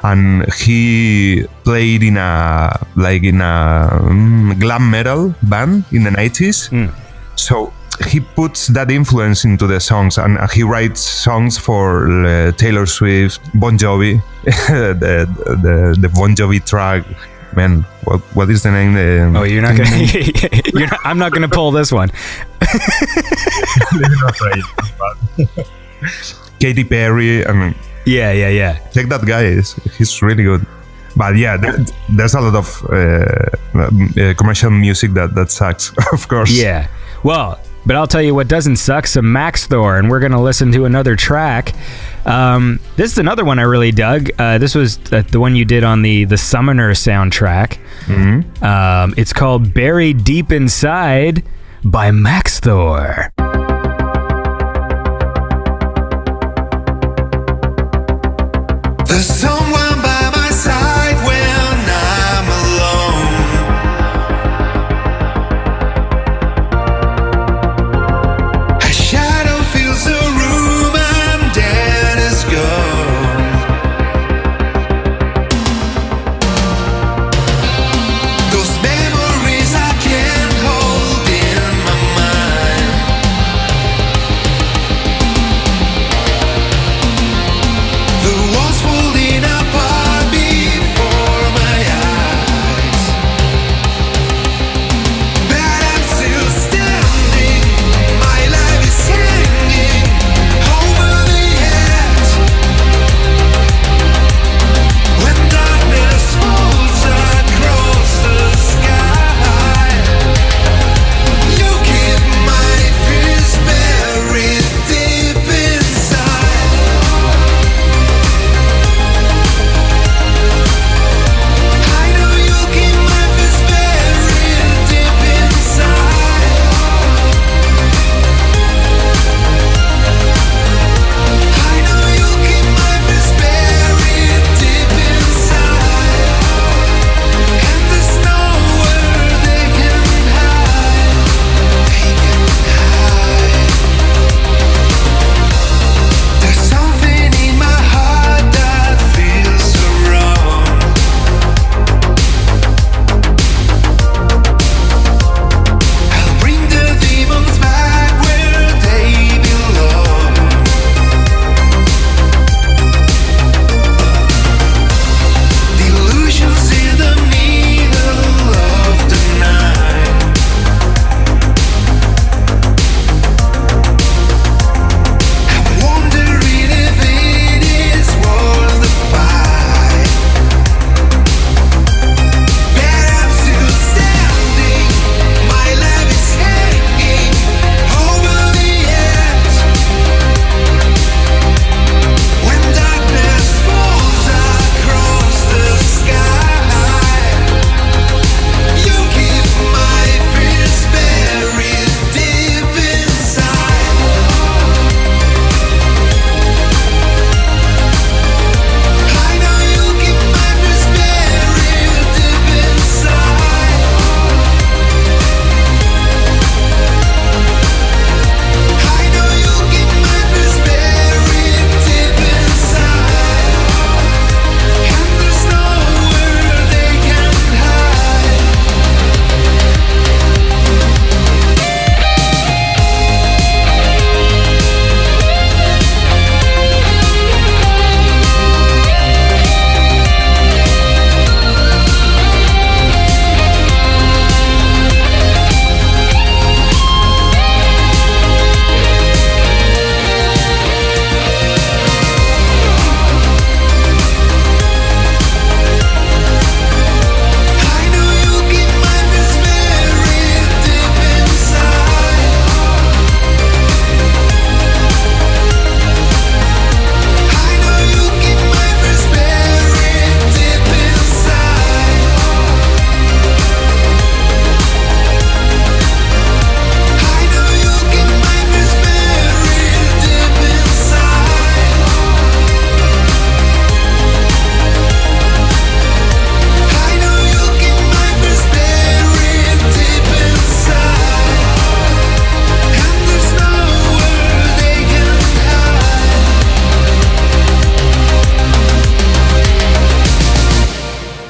and he played in a glam metal band in the 90s. So he puts that influence into the songs, and he writes songs for Taylor Swift, Bon Jovi, the Bon Jovi track. Man, what is the name? You're not gonna. I'm not gonna pull this one. Katy Perry. I mean, yeah. Check that guy. He's really good. But yeah, there's a lot of commercial music that sucks, of course. Yeah. Well, but I'll tell you what doesn't suck, some Maxthor, and we're going to listen to another track. This is another one I really dug. This was the one you did on the Summoner soundtrack. It's called Buried Deep Inside by Maxthor. There's someone by my side when I'm alone. A shadow fills the room and then is gone. Those memories I can't hold in my mind. The walls folding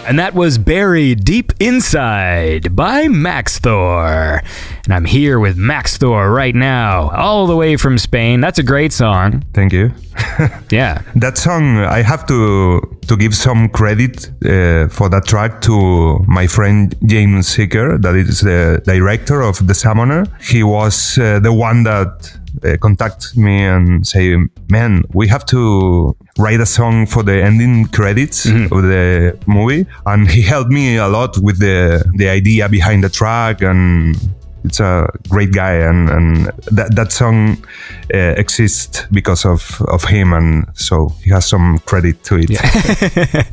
And that was Buried Deep Inside by Maxthor. And I'm here with Maxthor right now, all the way from Spain. That's a great song. Thank you. Yeah. That song, I have to give some credit for that track to my friend James Seeker, that is the director of The Summoner. He was the one that contacted me and say, man, we have to write a song for the ending credits of the movie. And he helped me a lot with the idea behind the track, and it's a great guy, and that song exists because of him, and so he has some credit to it. Yeah.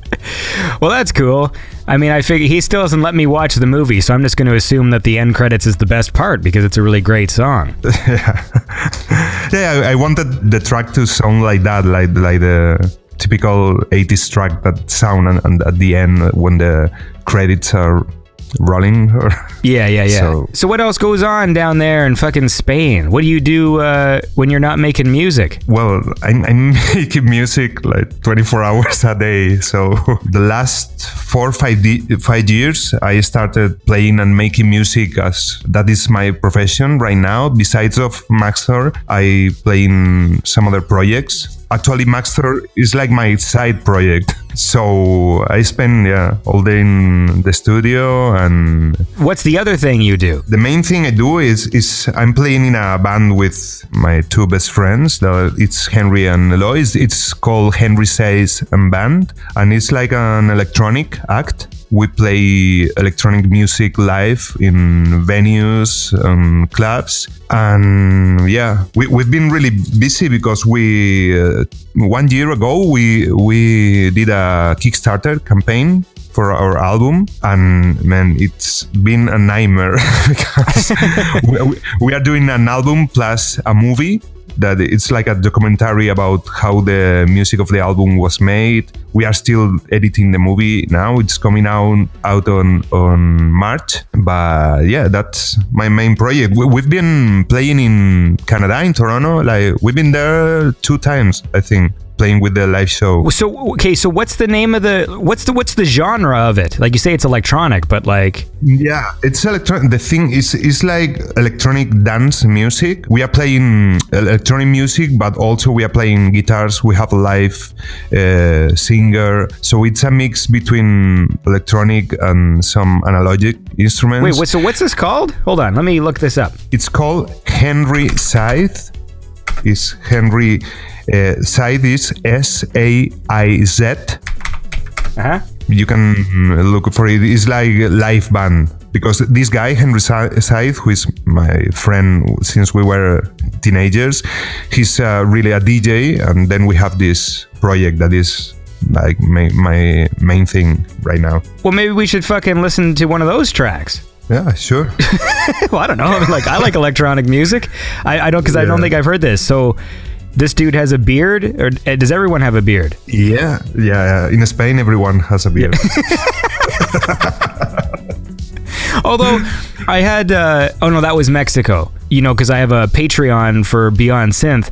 Well, that's cool. I mean, I figure he still doesn't let me watch the movie, so I'm just going to assume that the end credits is the best part because it's a really great song. Yeah, I wanted the track to sound like that, like the typical 80s track, that sound, and at the end when the credits are rolling. Yeah. So what else goes on down there in fucking Spain? What do you do when you're not making music? Well, I'm making music like 24 hours a day. So the last 4 or 5 years, I started playing and making music, as that is my profession right now. Besides of Maxthor, I play in some other projects. Actually, Maxthor is like my side project. So I spend all day in the studio. And what's the other thing you do? The main thing I do is I'm playing in a band with my 2 best friends. It's Henry and Eloise. It's called Henry Saiz and Band, and it's like an electronic act. We play electronic music live in venues and clubs. And yeah, we've been really busy because 1 year ago we did a Kickstarter campaign for our album, and man, it's been a nightmare because we are doing an album plus a movie that it's like a documentary about how the music of the album was made. We are still editing the movie now. It's coming out on March. But yeah, that's my main project. We've been playing in Canada, in Toronto. Like, we've been there 2 times, I think, playing with the live show. So okay, so what's the name of what's the genre of it? Like, you say it's electronic, but like... Yeah, it's electronic. The thing is like electronic dance music. We are playing electronic music, but also we are playing guitars. We have a live singer. So it's a mix between electronic and some analogic instruments. Wait, so what's this called? Hold on, let me look this up. It's called Henry Saiz. It's Henry... Saiz is Saiz. You can look for it. It's like a live band, because this guy Henry Saiz, who is my friend since we were teenagers, he's really a DJ, and then we have this project that is like my main thing right now. Well, maybe we should fucking listen to one of those tracks. Yeah, sure. Well, I don't know. I like electronic music. I don't, because I don't think I've heard this. So this dude has a beard, or does everyone have a beard? Yeah. In Spain, everyone has a beard. Although I had, oh no, that was Mexico. You know, because I have a Patreon for Beyond Synth.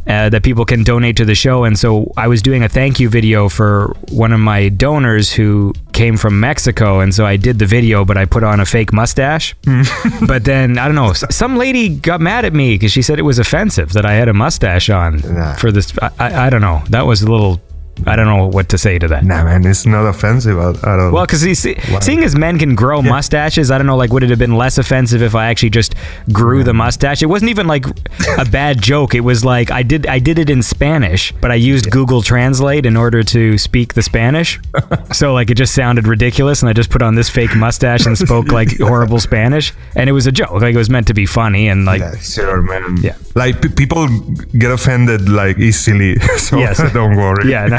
That people can donate to the show, and so I was doing a thank you video for one of my donors who came from Mexico, and so I did the video, but I put on a fake mustache. But then, I don't know, some lady got mad at me because she said it was offensive that I had a mustache on for this. I don't know, that was a little... I don't know what to say to that. Nah, man, it's not offensive at all. Well, because seeing as men can grow mustaches, I don't know, like, would it have been less offensive if I actually just grew the mustache? It wasn't even like a bad joke. It was like I did it in Spanish, but I used Google Translate in order to speak the Spanish. So like it just sounded ridiculous, and I just put on this fake mustache and spoke like horrible Spanish, and it was a joke. Like, it was meant to be funny, and like... Yeah, sure, man. Yeah. Like, people get offended like easily, so don't worry. Yeah. No.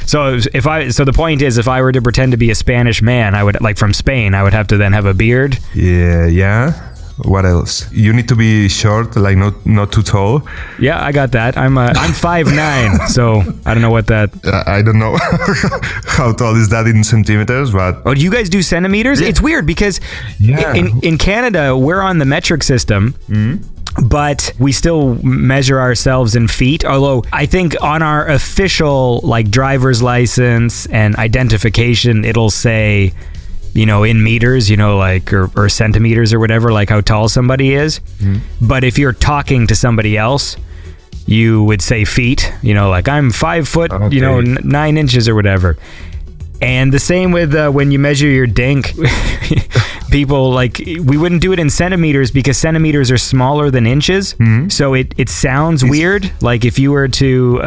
So the point is, if I were to pretend to be a Spanish man, I would, like, from Spain, I would have to then have a beard. Yeah. What else? You need to be short, like not too tall. Yeah, I got that. I'm 5'9", so I don't know what that... I don't know how tall is that in centimeters, but... Oh, do you guys do centimeters? Yeah. It's weird because in Canada, we're on the metric system. but we still measure ourselves in feet. Although I think on our official like driver's license and identification, it'll say, you know, in meters, you know, like, or centimeters or whatever, like how tall somebody is. But if you're talking to somebody else, you would say feet, you know, like I'm 5 foot, you know, 9 inches or whatever. And the same with when you measure your dink. People, like, we wouldn't do it in centimeters because centimeters are smaller than inches. So it sounds weird. Like if you were to,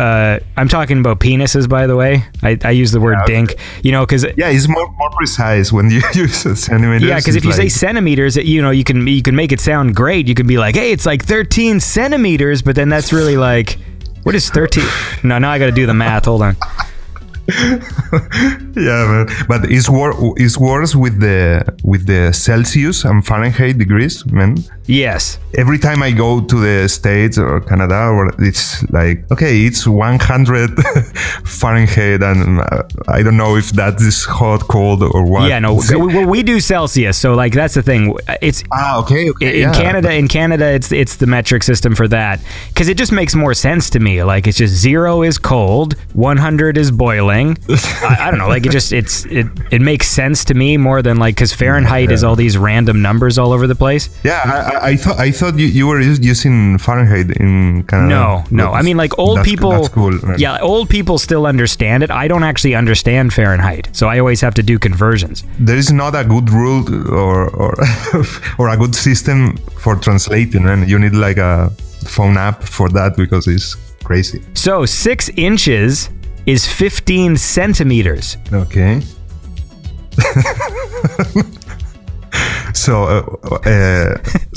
I'm talking about penises, by the way. I use the word dink, you know, because it's more precise when you use centimeters. Yeah, because if you say centimeters, you know, you can make it sound great. You can be like, hey, it's like 13 centimeters, but then that's really like, what is 13? No, now I got to do the math. Hold on. Yeah, man. But it's worse with the Celsius and Fahrenheit degrees, man. Yes. Every time I go to the States or Canada, or it's like, okay, it's 100 Fahrenheit, and I don't know if that is hot, cold, or what. Yeah, no, we do Celsius, so like that's the thing. It's okay. In Canada, it's the metric system for that, because it just makes more sense to me. Like it's just 0 is cold, 100 is boiling. I don't know, like it makes sense to me more than like, because Fahrenheit is all these random numbers all over the place. Yeah, I thought you were using Fahrenheit in Canada. No. I mean, like old people. That's cool, man. Yeah, old people still understand it. I don't actually understand Fahrenheit, so I always have to do conversions. There is not a good rule or a good system for translating, and you need like a phone app for that because it's crazy. So 6 inches is 15 centimeters. Okay. So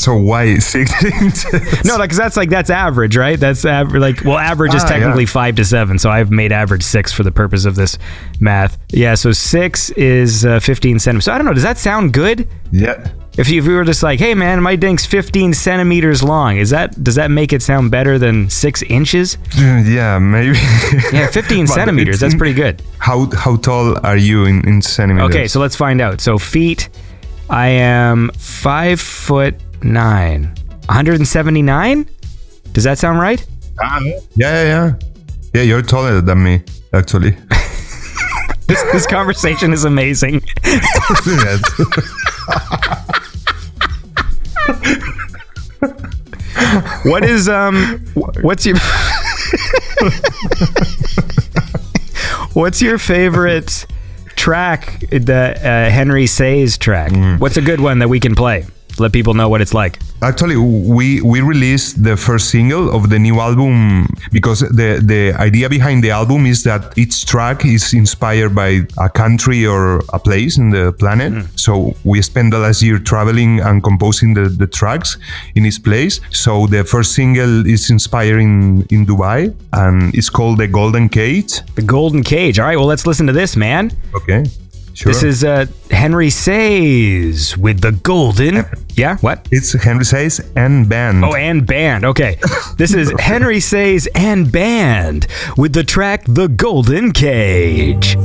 why 6 inches? No, because that's average, right? That's average. Like, well, average is technically 5 to 7, so I've made average 6 for the purpose of this math. Yeah, so 6 is 15 centimeters. So I don't know. Does that sound good? Yeah. If you were just like, hey man, my dink's 15 centimeters long, does that make it sound better than 6 inches? Yeah, maybe. Yeah, 15 centimeters. That's pretty good. How tall are you in centimeters? Okay, so let's find out. So feet, I am 5'9", 179. Does that sound right? Yeah. Yeah, you're taller than me, actually. This conversation is amazing. What is what's your favorite track, the Henry Saiz track? What's a good one that we can play? Let people know what it's like. Actually, we released the first single of the new album because the idea behind the album is that each track is inspired by a country or a place in the planet. So we spent the last year traveling and composing the tracks in each place. So the first single is inspired in Dubai, and it's called The Golden Cage. The Golden Cage. All right, well, let's listen to this, man. Okay. Sure. This is Henry Saiz with The Golden. Yeah, what? It's Henry Saiz and band. Oh, and band. Okay. This is Henry Saiz and band with the track The Golden Cage.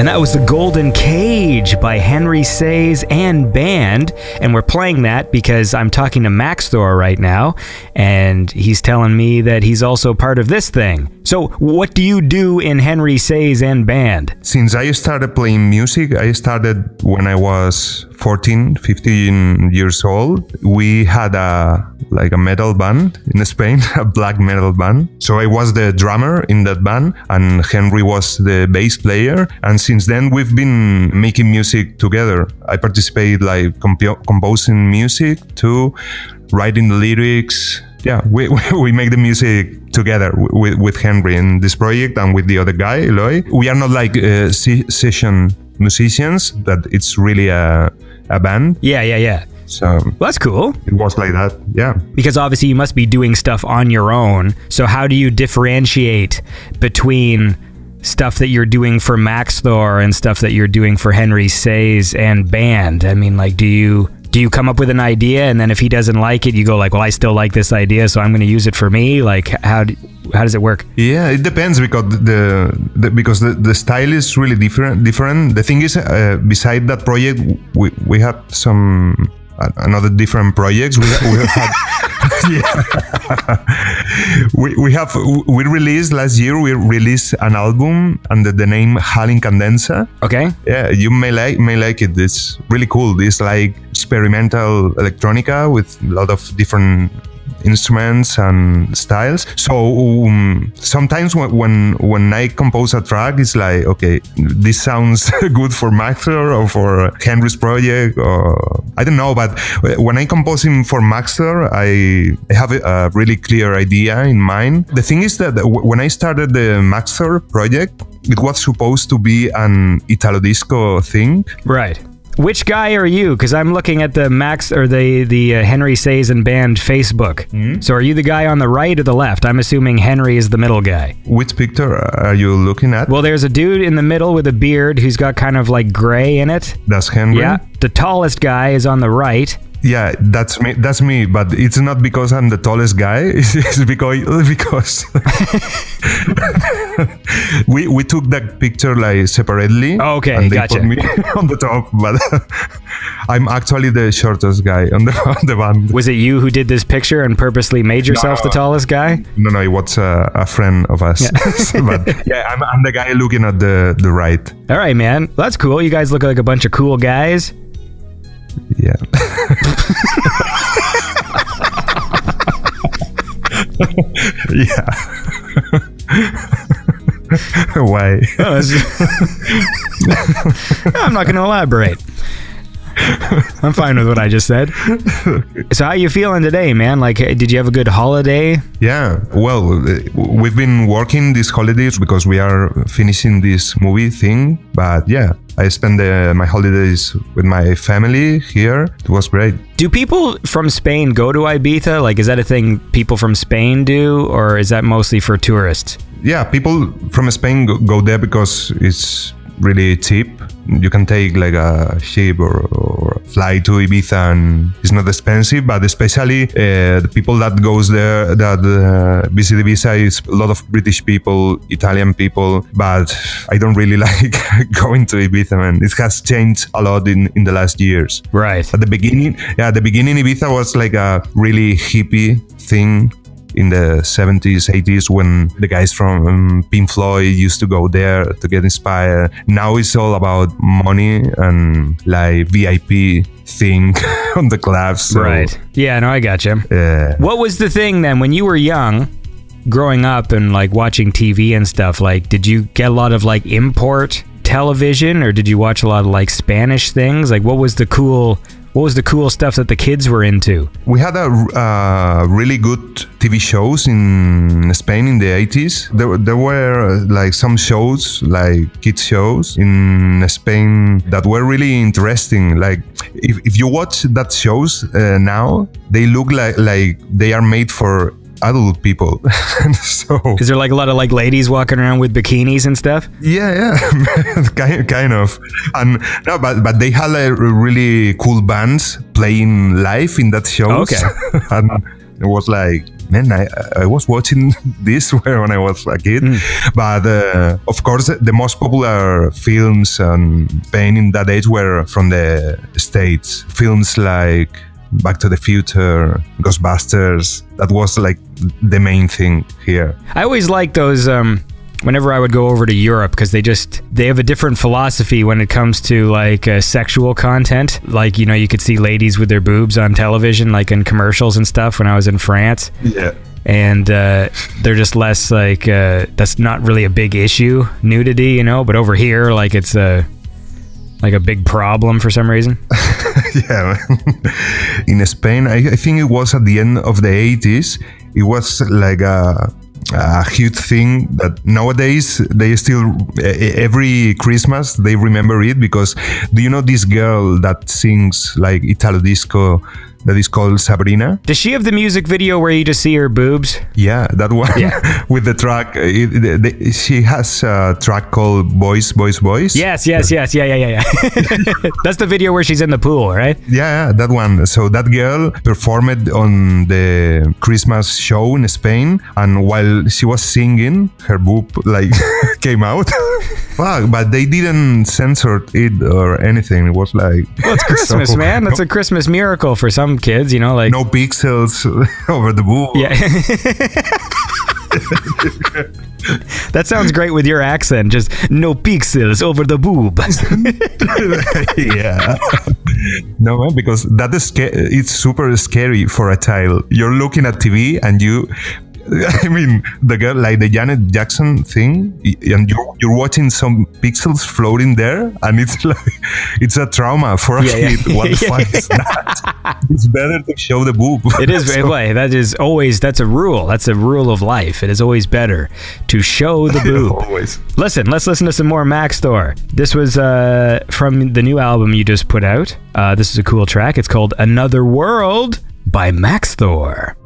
And that was The Golden Cage by Henry Saiz and band. And we're playing that because I'm talking to Maxthor right now, and he's telling me that he's also part of this thing. So what do you do in Henry Saiz and band? Since I started playing music, I started when I was 14, 15 years old. We had a metal band in Spain, a black metal band. So I was the drummer in that band, and Henry was the bass player. And since then, we've been making music together. I participate composing music too, writing the lyrics. Yeah, we make the music together with Henry in this project and with the other guy, Eloy. We are not like session musicians, but it's really a band. Yeah. So well, that's cool. It was like that, yeah. Because obviously you must be doing stuff on your own. So how do you differentiate between stuff that you're doing for Maxthor and stuff that you're doing for Henry Saiz and band? I mean, like, do you come up with an idea, and then if he doesn't like it, you go like, well, I still like this idea, so I'm going to use it for me? Like, how does it work? Yeah, it depends, because the style is really different. The thing is, beside that project, we have some another different projects. We have we released last year. We released an album under the name Hal Incandenza. Okay. Yeah, you may like it. It's really cool. It's like experimental electronica with a lot of different instruments and styles. So sometimes when I compose a track, it's like, okay, this sounds good for Maxthor or for Henry's project, or I don't know. But when I compose him for Maxthor, I have a really clear idea in mind. The thing is that when I started the Maxthor project, it was supposed to be an Italo disco thing. Right. Which guy are you? Because I'm looking at the the Henry Saiz and band Facebook. So are you the guy on the right or the left? I'm assuming Henry is the middle guy. Which picture are you looking at? Well, there's a dude in the middle with a beard who's got kind of like gray in it. That's Henry? Yeah. The tallest guy is on the right. Yeah, that's me. But it's not because I'm the tallest guy. It's because we took that picture like separately. Oh, okay, and they gotcha. put me on the top, but I'm actually the shortest guy on the band. Was it you who did this picture and purposely made yourself the tallest guy? No, it was a friend of us. Yeah. But yeah, I'm the guy looking at the right. All right, man. Well, that's cool. You guys look like a bunch of cool guys. Yeah. Yeah. Why? I'm not going to elaborate. I'm fine with what I just said. So how you feeling today, man? Like, did you have a good holiday? Yeah, well, we've been working these holidays because we are finishing this movie thing. But yeah, I spent my holidays with my family here. It was great. Do people from Spain go to Ibiza? Like, is that a thing people from Spain do, or is that mostly for tourists? Yeah, people from Spain go there because it's really cheap. You can take like a ship or fly to Ibiza, and it's not expensive. But especially the people that goes there, that visit Ibiza, is a lot of British people, Italian people. But I don't really like going to Ibiza, man. It has changed a lot in the last years. Right. At the beginning, Ibiza was like a really hippie thing. In the 70s, 80s, when the guys from Pink Floyd used to go there to get inspired. Now it's all about money and like VIP thing on the clubs. So, right. Yeah, no, I got you. What was the thing then when you were young, growing up and like watching TV and stuff? Like, did you get a lot of like import television, or did you watch a lot of like Spanish things? Like, what was the cool stuff that the kids were into? We had a really good TV shows in Spain in the 80s. There were like some shows, like kids shows in Spain that were really interesting. Like if you watch that shows now, they look like they are made for adult people. So is there like a lot of like ladies walking around with bikinis and stuff? Yeah, kind of. And no, but they had like really cool bands playing live in that show. Okay. And it was like man, I was watching this when I was a kid. But of course, the most popular films in Spain in that age were from the States. Films like Back to the Future, Ghostbusters. That was like the main thing here. I always liked those whenever I would go over to Europe, because they have a different philosophy when it comes to like sexual content. Like, you know, you could see ladies with their boobs on television, like in commercials and stuff when I was in France. Yeah. And they're just less like, that's not really a big issue, nudity, you know, but over here, like it's like a big problem for some reason. Yeah. In Spain, I think it was at the end of the 80s, it was like a huge thing that nowadays they still, every Christmas they remember it, because do you know this girl that sings like Italo disco that is called Sabrina? Does she have the music video where you just see her boobs? Yeah, that one. Yeah. With the track. She has a track called Boys, Boys, Boys. Yes. Yeah. That's the video where she's in the pool, right? Yeah, that one. So that girl performed on the Christmas show in Spain, and while she was singing, her boob like came out. Fuck, but they didn't censor it or anything. It was like... Well, it's Christmas, man. That's a Christmas miracle for some kids, you know, like... No pixels over the boob. Yeah. That sounds great with your accent. Just no pixels over the boob. Yeah. No, man, because that is it's super scary for a child. You're looking at TV and you... I mean, the girl, like the Janet Jackson thing, and you're watching some pixels floating there, and it's like, it's a trauma for a kid. What the fuck is that? It's better to show the boob. It is, that's a rule. That's a rule of life. It is always better to show the boob. Always. Listen, let's listen to some more Maxthor. This was from the new album you just put out. This is a cool track. It's called Another World by Maxthor.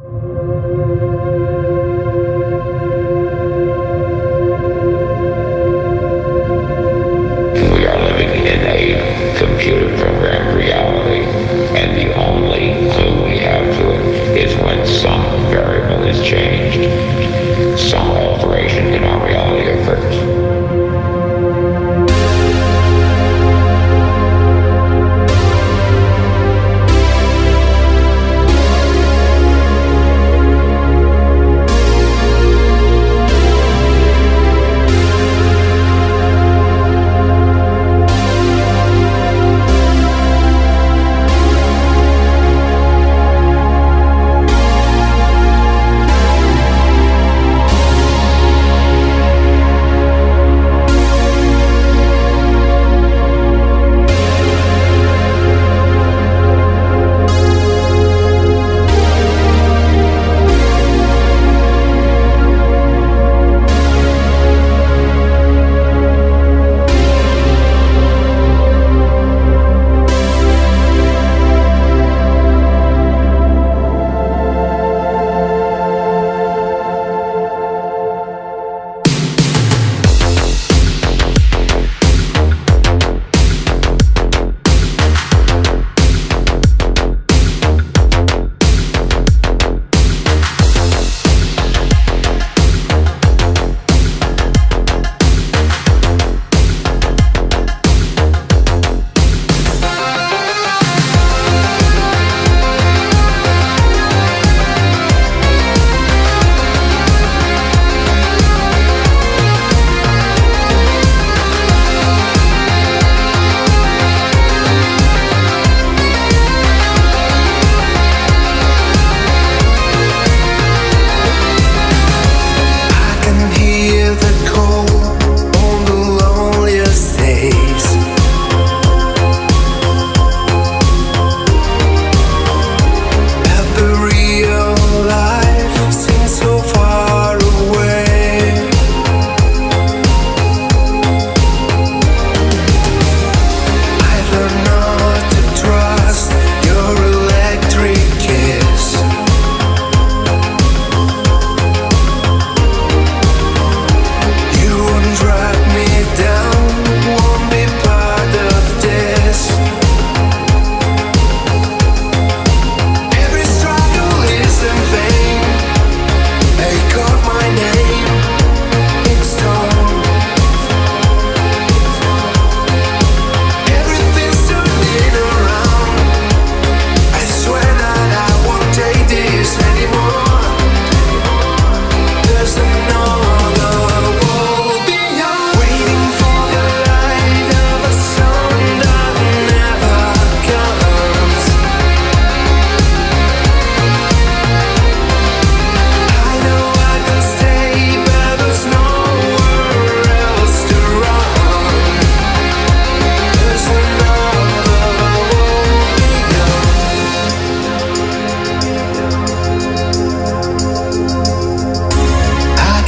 We are living in a computer-programmed reality, and the only clue we have to it is when some variable is changed, some alteration in our reality occurs.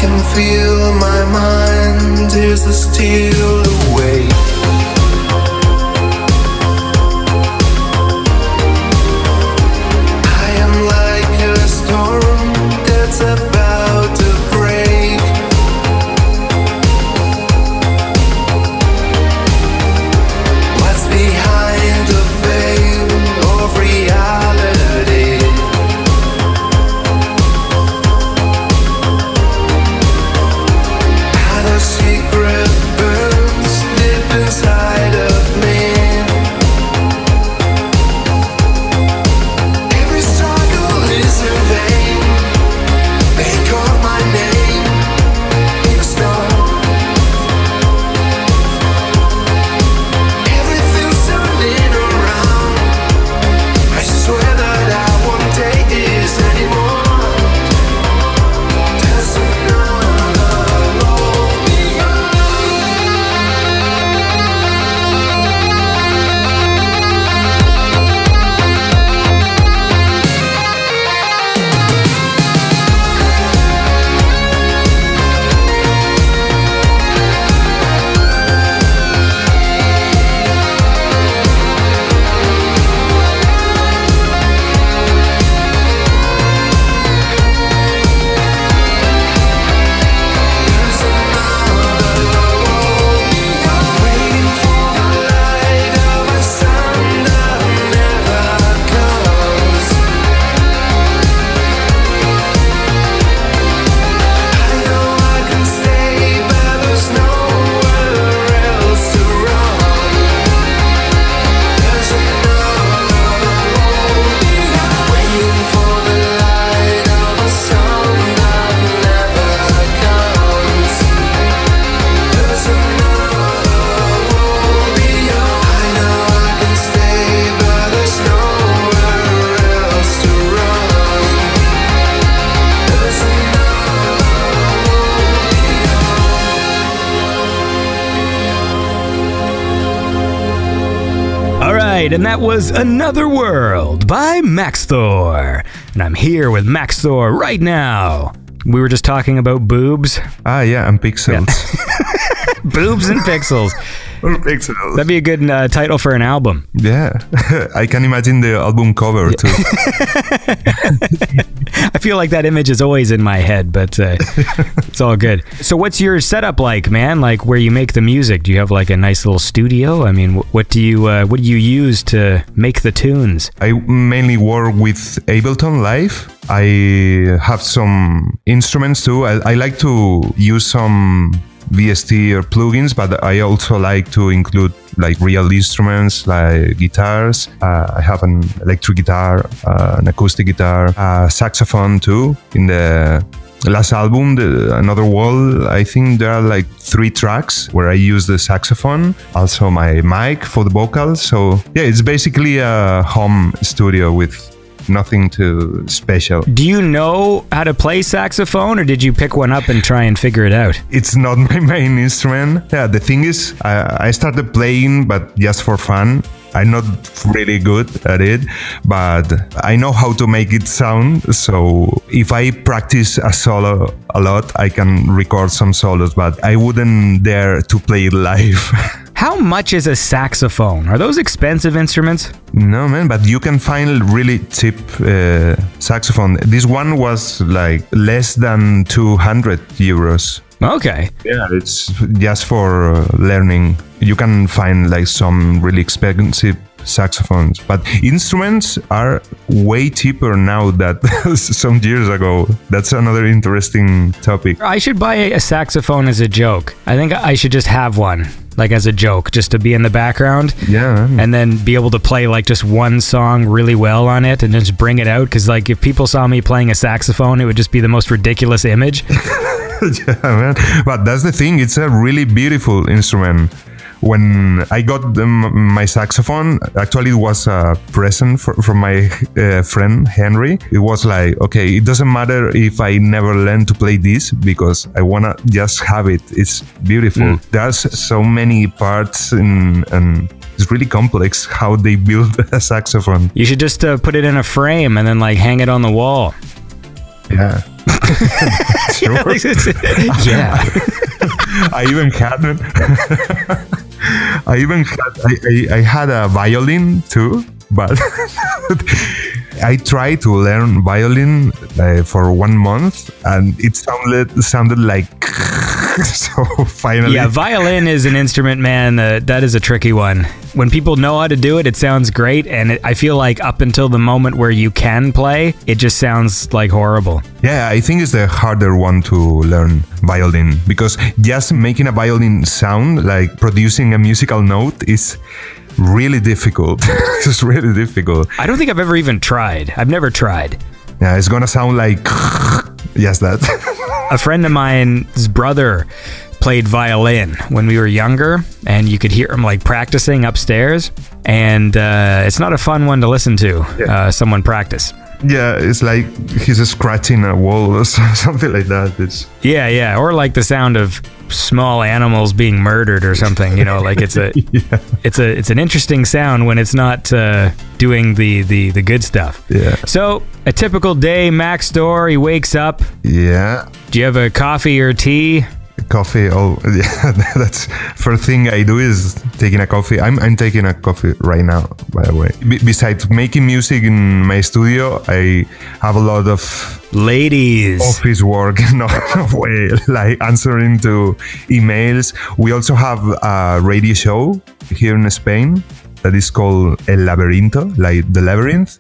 can feel my mind is a steal away. I am like a storm that's about to break. What's behind the veil of reality? The secret burns deep inside of me. Every struggle is in vain. They call my name, ignore. Everything's turning around. I swear that I won't take this anymore. There's another road beyond. Waiting for the light of a sun that never comes. I know I can stay, but there's nowhere else to run. There's another road beyond. Waiting for the light of a sun that never comes. There's another road beyond. I know I can stay, but there's nowhere else to run. There's another road beyond. All right, and that was Another World by Maxthor. And I'm here with Maxthor right now. We were just talking about boobs. Ah, yeah, and pixels. Boobs and pixels. Or pixels. That'd be a good title for an album. Yeah, I can imagine the album cover too. I feel like that image is always in my head, but it's all good. So what's your setup like, man? Like where you make the music? Do you have like a nice little studio? I mean, what do you use to make the tunes? I mainly work with Ableton Live. I have some instruments too. I like to use some VST or plugins, but I also like to include like real instruments like guitars. I have an electric guitar, an acoustic guitar, a saxophone too. In the last album, Another World, I think there are like 3 tracks where I use the saxophone, also my mic for the vocals. So yeah, it's basically a home studio with nothing too special. Do you know how to play saxophone, or did you pick one up and try and figure it out? It's not my main instrument. Yeah, the thing is, I started playing, but just for fun. I'm not really good at it, but I know how to make it sound. So if I practice a solo a lot, I can record some solos, but I wouldn't dare to play it live. How much is a saxophone? Are those expensive instruments? No, man, but you can find really cheap saxophone. This one was like less than 200 euros. Okay. Yeah, it's just for learning. You can find like some really expensive saxophones, but instruments are way cheaper now than some years ago. That's another interesting topic. I should buy a saxophone as a joke. I think I should just have one, like as a joke, just to be in the background. Yeah. And then be able to play like just one song really well on it and just bring it out. Because like if people saw me playing a saxophone, it would just be the most ridiculous image. Yeah, man. But that's the thing. It's a really beautiful instrument. When I got my saxophone, actually it was a present from my friend Henry. It was like, okay, it doesn't matter if I never learn to play this because I want to just have it. It's beautiful. There's so many parts and it's really complex how they build a saxophone. You should just put it in a frame and then like hang it on the wall. Yeah. Sure. Yeah. I even had I had a violin too, but I tried to learn violin for 1 month, and it sounded like so finally. Yeah, violin is an instrument, man. That is a tricky one. When people know how to do it, it sounds great, and I feel like up until the moment where you can play, it just sounds like horrible. Yeah, I think it's the harder one to learn violin, because just making a violin sound, like producing a musical note, is really difficult. It's really difficult. I don't think I've ever even tried. I've never tried. Yeah, it's gonna sound like yes, that. A friend of mine's brother played violin when we were younger, and you could hear him like practicing upstairs, and it's not a fun one to listen to. Someone practice. Yeah, it's like he's scratching a wall or something like that. It's yeah, or like the sound of small animals being murdered or something. You know, like it's a it's an interesting sound when it's not doing the good stuff. Yeah. So a typical day, Maxthor, he wakes up. Yeah. Do you have a coffee or tea? Coffee. Oh, yeah. That's first thing I do is taking a coffee. I'm taking a coffee right now, by the way. Besides making music in my studio, I have a lot of ladies office work. No way, like answering to emails. We also have a radio show here in Spain that is called El Laberinto, like the labyrinth,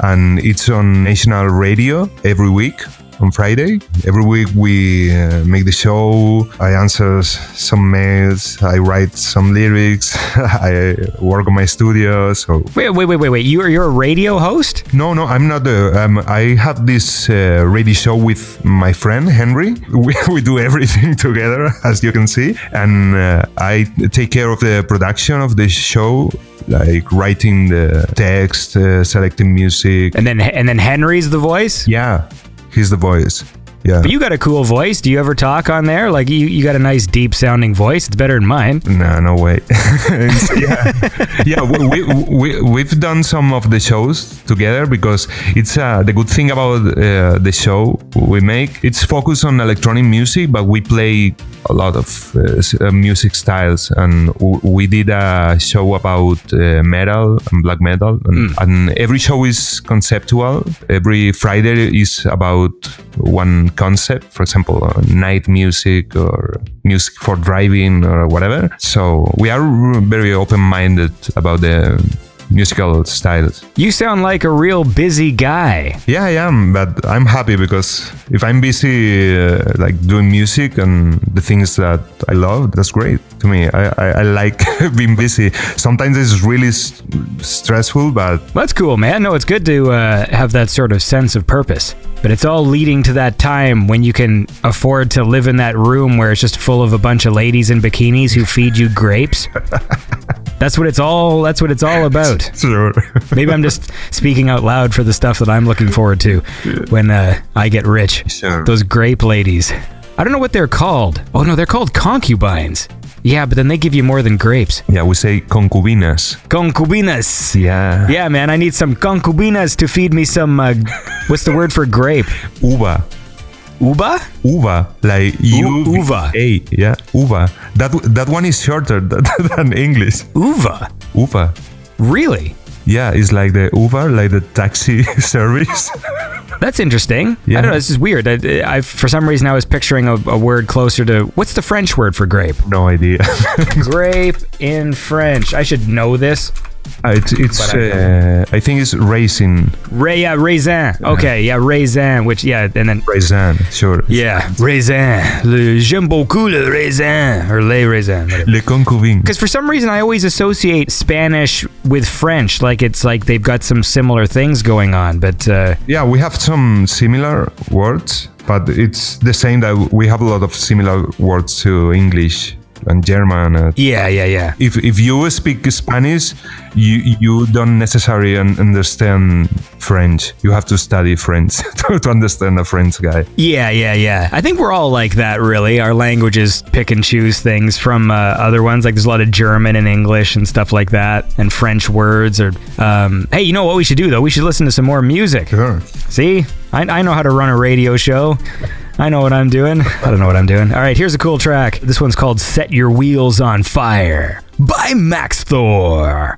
and it's on national radio every week. On Friday, every week we make the show. I answer some mails. I write some lyrics. I work on my studio. So wait! You're a radio host? No, I'm not. I have this radio show with my friend Henry. We do everything together, as you can see, and I take care of the production of the show, like writing the text, selecting music, and then Henry's the voice. Yeah. He's the voice. Yeah. But you got a cool voice. Do you ever talk on there? Like you got a nice deep sounding voice. It's better than mine. No way. Yeah. We've done some of the shows together, because it's the good thing about the show we make. It's focused on electronic music, but we play a lot of music styles, and we did a show about metal and black metal, and every show is conceptual. Every Friday is about one concept, for example, night music or music for driving or whatever. So we are very open-minded about the musical styles. You sound like a real busy guy. Yeah, I am, but I'm happy, because if I'm busy like doing music and the things that I love, that's great to me. I like being busy. Sometimes it's really stressful, but that's cool, man. No, it's good to have that sort of sense of purpose. But it's all leading to that time when you can afford to live in that room where it's just full of a bunch of ladies in bikinis who feed you grapes. That's what it's all about. Sure. Maybe I'm just speaking out loud for the stuff that I'm looking forward to when I get rich. Sure. Those grape ladies. I don't know what they're called. Oh no, they're called concubines. Yeah, but then they give you more than grapes. Yeah, we say concubinas. Concubinas. Yeah. Yeah, man, I need some concubinas to feed me some, what's the word for grape? Uva. Uva? Uva, like uva. Yeah, uva. That one is shorter than English. Uva? Uva. Really? Yeah, it's like the Uber, like the taxi service. That's interesting. Yeah. I don't know, this is weird. I for some reason I was picturing a word closer to, what's the French word for grape? No idea. Grape in French. I should know this. I think it's raisin. Raisin. Okay, yeah, raisin. Which, yeah, and then raisin. Sure. Yeah, raisin. J'aime beaucoup le raisin, or les raisins. Le concubin. Because for some reason I always associate Spanish with French, like it's like they've got some similar things going on. But yeah, we have some similar words, but it's the same that we have a lot of similar words to English and German. Yeah. If you speak Spanish, you don't necessarily understand French. You have to study French to understand a French guy. Yeah. I think we're all like that, really. Our languages pick and choose things from other ones. Like there's a lot of German and English and stuff like that, and French words. Or hey, you know what we should do though? We should listen to some more music. Sure. See? I know how to run a radio show. I know what I'm doing. I don't know what I'm doing. All right, here's a cool track. This one's called Set Your Wheels on Fire by Maxthor.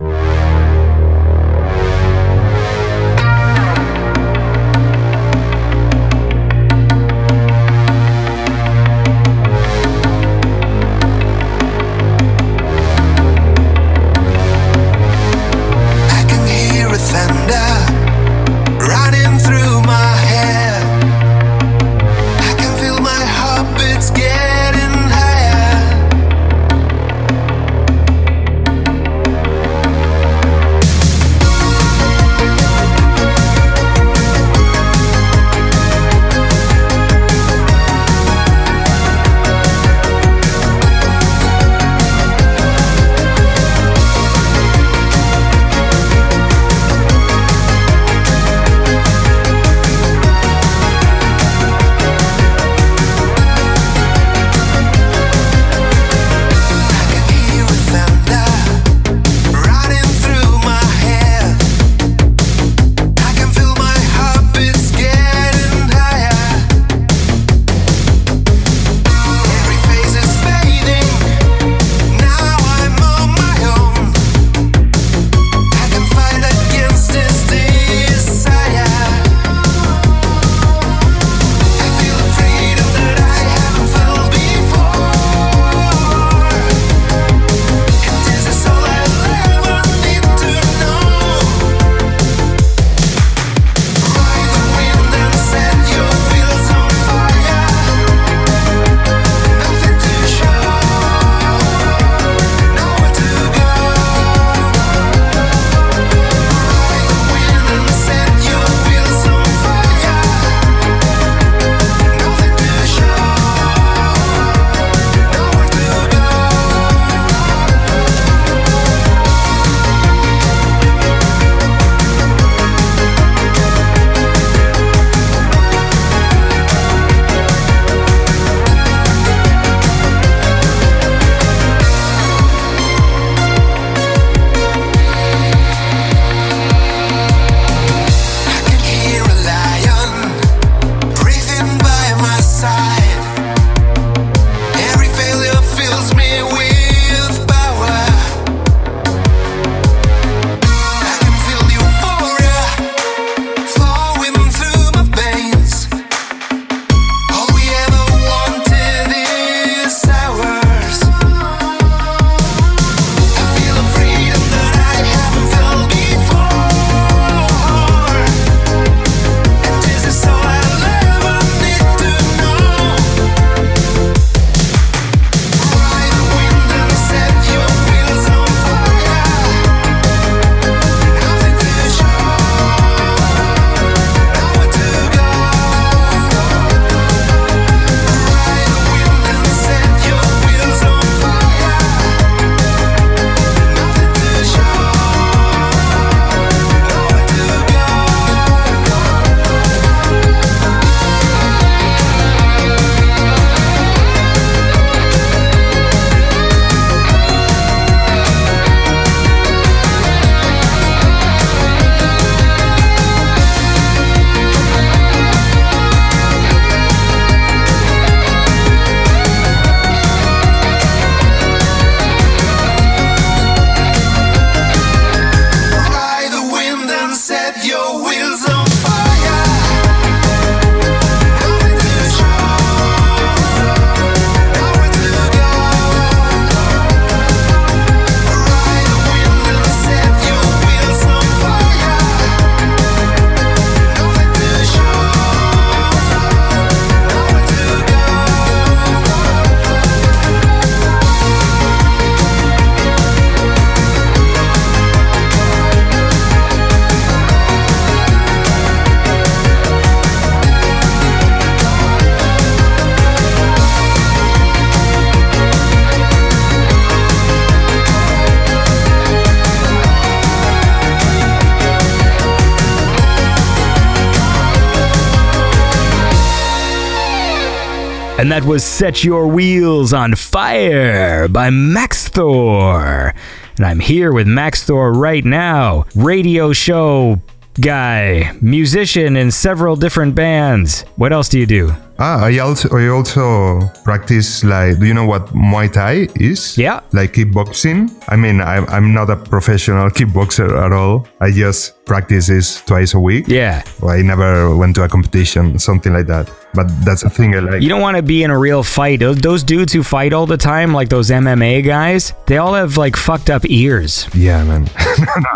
And that was Set Your Wheels on Fire by Maxthor. And I'm here with Maxthor right now. Radio show guy, musician in several different bands. What else do you do? I also practice, like, do you know what Muay Thai is? Yeah. Like kickboxing. I mean, I'm not a professional kickboxer at all. I just practice this twice a week. Yeah. Well, I never went to a competition, something like that. But that's a thing I like. You don't want to be in a real fight. Those dudes who fight all the time, like those MMA guys, they all have like fucked up ears. Yeah, man.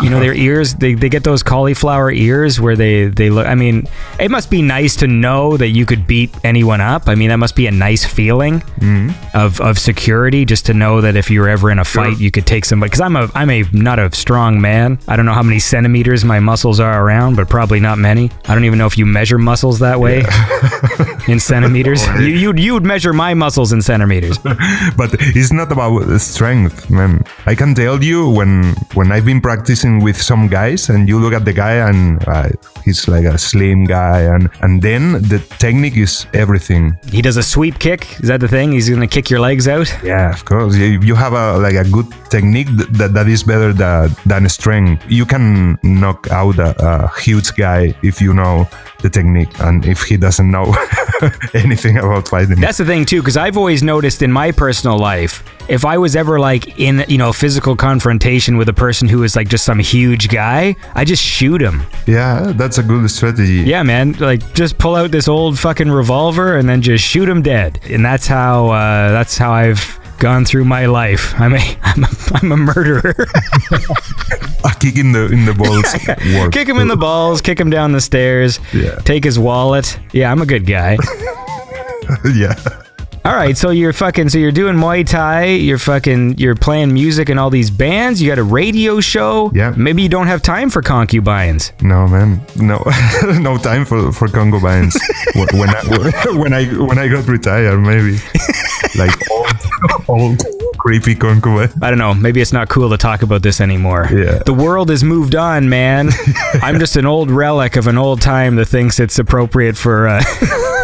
You know, their ears, they get those cauliflower ears where they look, I mean, it must be nice to know that you could beat anyone up. I mean, that must be a nice feeling of security, just to know that if you're ever in a fight, you could take somebody. Because I'm not a strong man. I don't know how many centimeters my muscles are around, but probably not many. I don't even know if you measure muscles that way. In centimeters. You would measure my muscles in centimeters. But it's not about strength, man. I can tell you when I've been practicing with some guys and you look at the guy and he's like a slim guy and then the technique is everything. He does a sweep kick. Is that the thing? He's gonna kick your legs out? Yeah, of course. You have a good technique that is better than strength. You can knock out a huge guy if you know the technique and if he doesn't know anything about fighting. That's the thing too, because I've always noticed in my personal life, if I was ever like in, you know, physical confrontation with a person who is like just some huge guy, I just shoot him. Yeah, that's a good strategy. Yeah, man, like just pull out this old fucking revolver and then just shoot him dead. And that's how I've gone through my life. I'm a murderer. A kick in the balls. Work. Kick him in the balls, kick him down the stairs, take his wallet. Yeah, I'm a good guy. Yeah. All right, so you're doing Muay Thai, you're playing music in all these bands, you got a radio show. Yeah. Maybe you don't have time for concubines. No, man. No. No time for concubines. when I got retired, maybe. Like old creepy concubine. I don't know, maybe it's not cool to talk about this anymore. Yeah. The world has moved on, man. I'm just an old relic of an old time that thinks it's appropriate for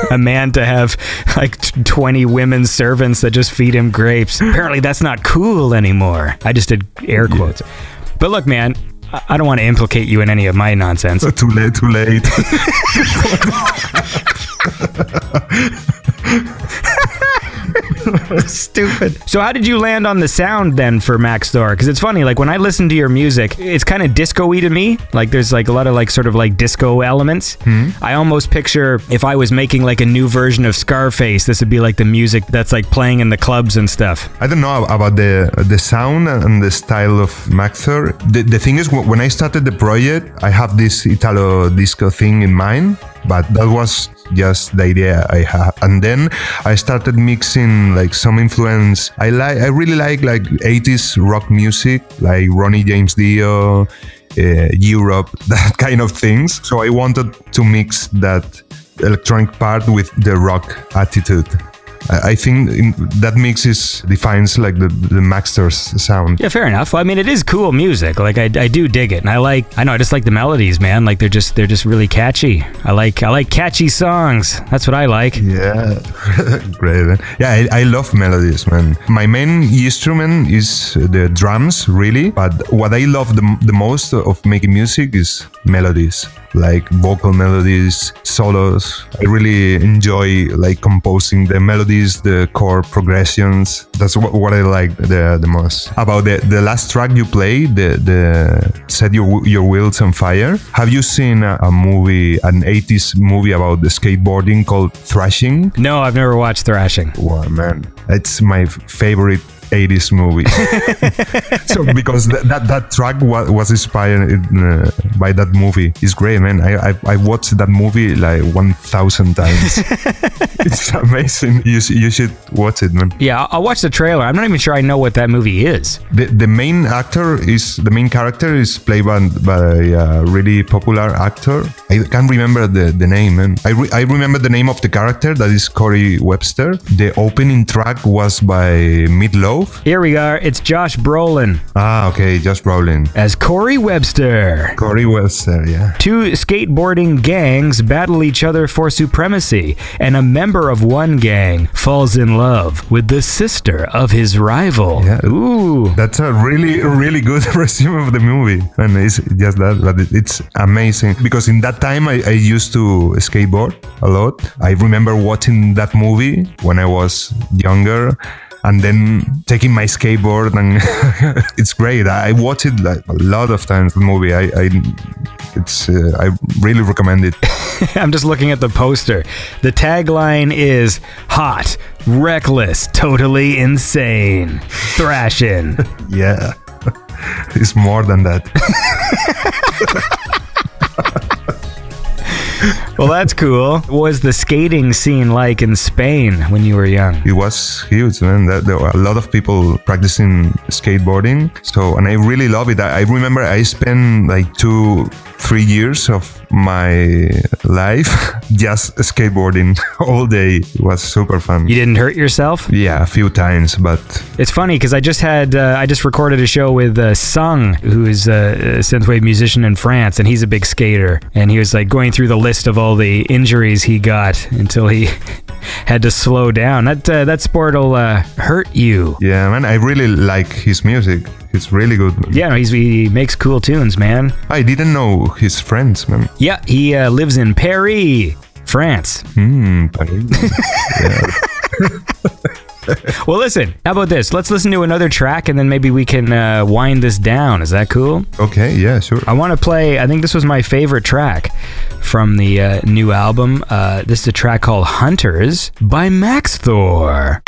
a man to have like 20 women servants that just feed him grapes. Apparently that's not cool anymore. I just did air quotes. But look, man, I don't want to implicate you in any of my nonsense. Too late. Stupid. So how did you land on the sound then for Maxthor? Because it's funny, like when I listen to your music, it's kind of disco-y to me. Like there's like a lot of like sort of like disco elements. I almost picture if I was making like a new version of Scarface, this would be like the music that's like playing in the clubs and stuff. I don't know about the sound and the style of Maxthor. The thing is, when I started the project, I have this Italo disco thing in mind, but that was just the idea I had. And then I started mixing like some influence. I really like 80s rock music, like Ronnie James Dio, Europe, that kind of things. So I wanted to mix that electronic part with the rock attitude. I think that mix defines like the Maxthor's sound. Yeah, fair enough. Well, I mean, it is cool music. Like I do dig it, and I just like the melodies, man. Like they're just really catchy. I like catchy songs. That's what I like. Yeah, great. Man. Yeah, I love melodies, man. My main instrument is the drums, really. But what I love the most of making music is melodies, like vocal melodies, solos. I really enjoy like composing the melodies, the chord progressions. That's what I like the most. About the last track you played, the Set Your Wheels on Fire. Have you seen a movie, an 80s movie about the skateboarding called Thrashing? No, I've never watched Thrashing. Wow, man. It's my favorite 80s movie. So because that track was inspired by that movie. It's great, man. I watched that movie like 1,000 times. It's amazing. You should watch it, man. Yeah, I'll watch the trailer. I'm not even sure I know what that movie is. The main character is played by a really popular actor. I can't remember the name, man. I remember the name of the character, that is Corey Webster. The opening track was by Meatloaf. both? Here we are. It's Josh Brolin Ah, okay, just Brolin. as Corey Webster. Corey Webster, yeah. Two skateboarding gangs battle each other for supremacy, and a member of one gang falls in love with the sister of his rival. Yeah. Ooh. That's a really, really good resume of the movie. And it's just that, but it's amazing. Because in that time, I used to skateboard a lot. I remember watching that movie when I was younger. And then taking my skateboard, and it's great. I watch it like a lot of times. The movie, I really recommend it. I'm just looking at the poster. The tagline is hot, reckless, totally insane, thrashing. Yeah, it's more than that. Well, that's cool. What was the skating scene like in Spain when you were young? It was huge, man. There were a lot of people practicing skateboarding. So, and I really love it. I remember I spent like 2-3 years of my life just skateboarding all day. It was super fun. You didn't hurt yourself? Yeah, a few times, but It's funny because I just recorded a show with Sung, who is a synthwave musician in France, and he's a big skater. And he was like going through the list of all the injuries he got until he had to slow down. That sport'll hurt you. yeah, man, I really like his music. It's really good. Yeah, no, he makes cool tunes, man. I didn't know his friends, man. Yeah, he lives in Paris, France. Paris. Yeah. Well, listen, how about this? Let's listen to another track and then maybe we can wind this down. Is that cool? Okay, yeah, sure. I want to play, I think this was my favorite track from the new album. This is a track called Hunters by Maxthor.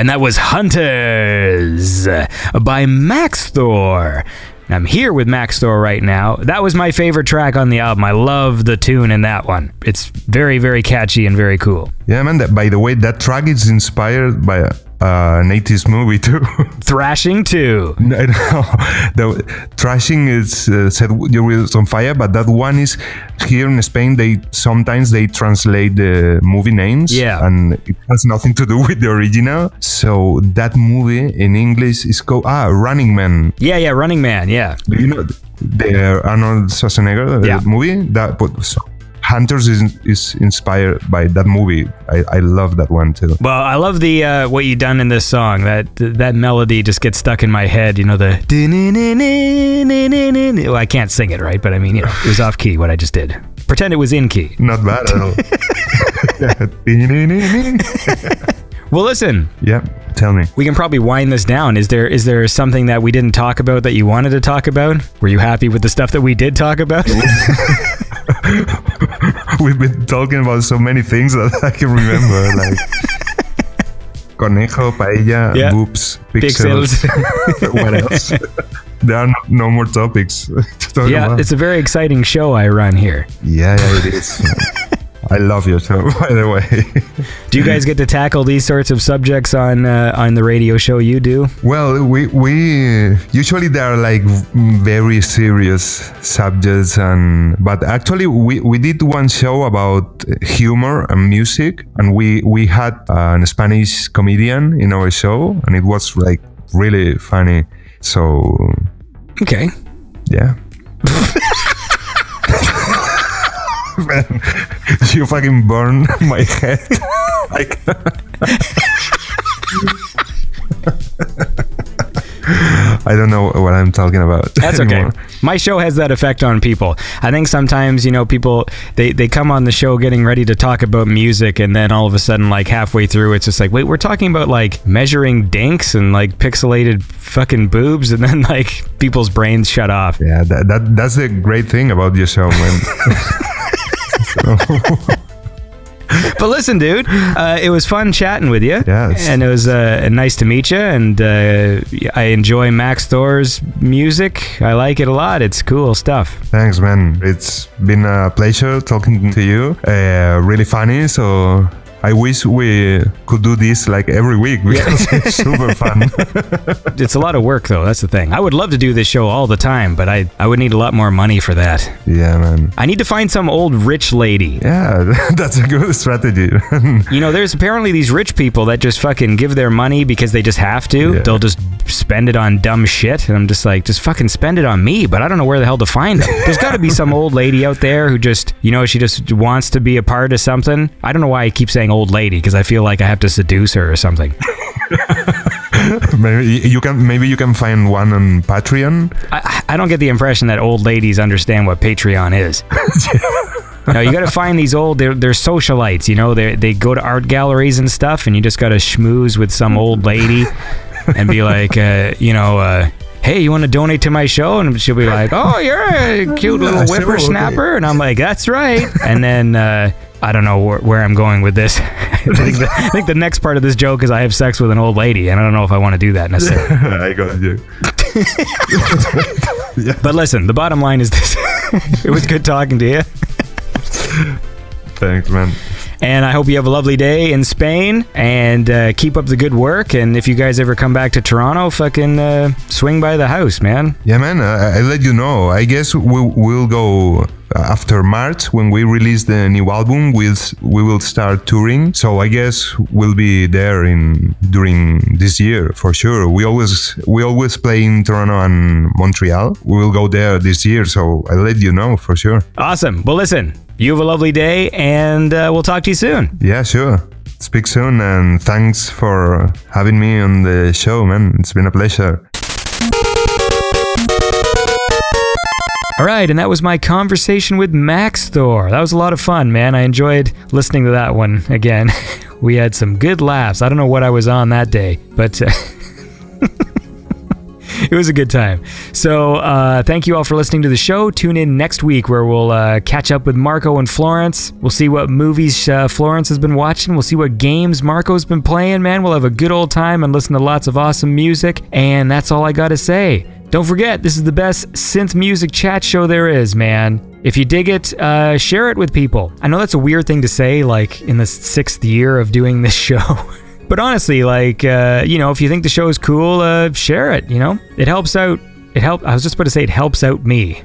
And that was Hunters by Maxthor. I'm here with Maxthor right now. That was my favorite track on the album. I love the tune in that one. It's very, very catchy and very cool. Yeah, man. By the way, that track is inspired by an 80s movie too. Thrashing too. No, the Thrashing is Set Your Wheels on Fire, but that one is here in Spain. Sometimes they translate the movie names, and it has nothing to do with the original. So that movie in English is called Running Man. Yeah, Running Man. Yeah. Do you know the Arnold Schwarzenegger movie? Hunters is inspired by that movie. I love that one too. Well, I love the what you done in this song. That melody just gets stuck in my head. You know the. Well, I can't sing it right, but I mean, you know, it was off key. What I just did. Pretend it was in key. Not bad at all. Well, listen. Yeah, tell me. We can probably wind this down. Is there something that we didn't talk about that you wanted to talk about? Were you happy with the stuff that we did talk about? We've been talking about so many things that I can remember, like conejo, paella, boobs, pixels. What else? There are no more topics to talk about. It's a very exciting show I run here. Yeah, it is. I love your show, by the way. Do you guys get to tackle these sorts of subjects on the radio show you do? Well, we usually they are like very serious subjects, but actually we did one show about humor and music, and we had a Spanish comedian in our show, and it was like really funny. So okay, yeah. Man, you fucking burn my head. I don't know what I'm talking about. That's anymore. okay. My show has that effect on people. I think sometimes, you know, people, they come on the show getting ready to talk about music, and then all of a sudden, like halfway through, it's just like, wait, we're talking about like measuring dinks and like pixelated fucking boobs, and then like people's brains shut off. Yeah, that's the great thing about your show, man. But listen, dude, it was fun chatting with you. Yes. And it was nice to meet you. And I enjoy Maxthor's music. I like it a lot. It's cool stuff. Thanks, man. It's been a pleasure talking to you. Really funny. So I wish we could do this like every week because it's super fun. It's a lot of work, though. That's the thing. I would love to do this show all the time, but I would need a lot more money for that. Yeah, man. I need to find some old rich lady. Yeah, that's a good strategy. You know, there's apparently these rich people that just fucking give their money because they just have to. Yeah. They'll just spend it on dumb shit. And I'm just like, just fucking spend it on me, but I don't know where the hell to find them. There's got to be some old lady out there who just, you know, she just wants to be a part of something. I don't know why I keep saying old lady, because I feel like I have to seduce her or something. Maybe you can find one on Patreon. I don't get the impression that old ladies understand what Patreon is. No, you got to find these old, they're socialites, you know, they go to art galleries and stuff, and you just got to schmooze with some old lady and be like, you know, hey, you want to donate to my show? And she'll be like, oh, you're a cute little whippersnapper. And I'm like, that's right. And then I don't know where I'm going with this. I think the next part of this joke is I have sex with an old lady, and I don't know if I want to do that necessarily. I got you. Yeah. But listen, the bottom line is this. It was good talking to you. Thanks, man. And I hope you have a lovely day in Spain, and keep up the good work. And if you guys ever come back to Toronto, fucking swing by the house, man. Yeah, man, I'll let you know. I guess we'll go after March when we release the new album. We will start touring. So I guess we'll be there during this year for sure. We always play in Toronto and Montreal. We will go there this year. So I'll let you know for sure. Awesome. Well, listen. You have a lovely day, and we'll talk to you soon. Yeah, sure. Speak soon, and thanks for having me on the show, man. It's been a pleasure. All right, and that was my conversation with Maxthor. That was a lot of fun, man. I enjoyed listening to that one again. We had some good laughs. I don't know what I was on that day, but It was a good time. So thank you all for listening to the show. Tune in next week where we'll catch up with Marco and Florence. We'll see what movies Florence has been watching. We'll see what games Marco's been playing, man. We'll have a good old time and listen to lots of awesome music. And that's all I gotta say. Don't forget, this is the best synth music chat show there is, man. If you dig it, share it with people. I know that's a weird thing to say, like, in the 6th year of doing this show. But honestly, like, you know, if you think the show is cool, share it, you know? It helps out. I was just about to say it helps out me.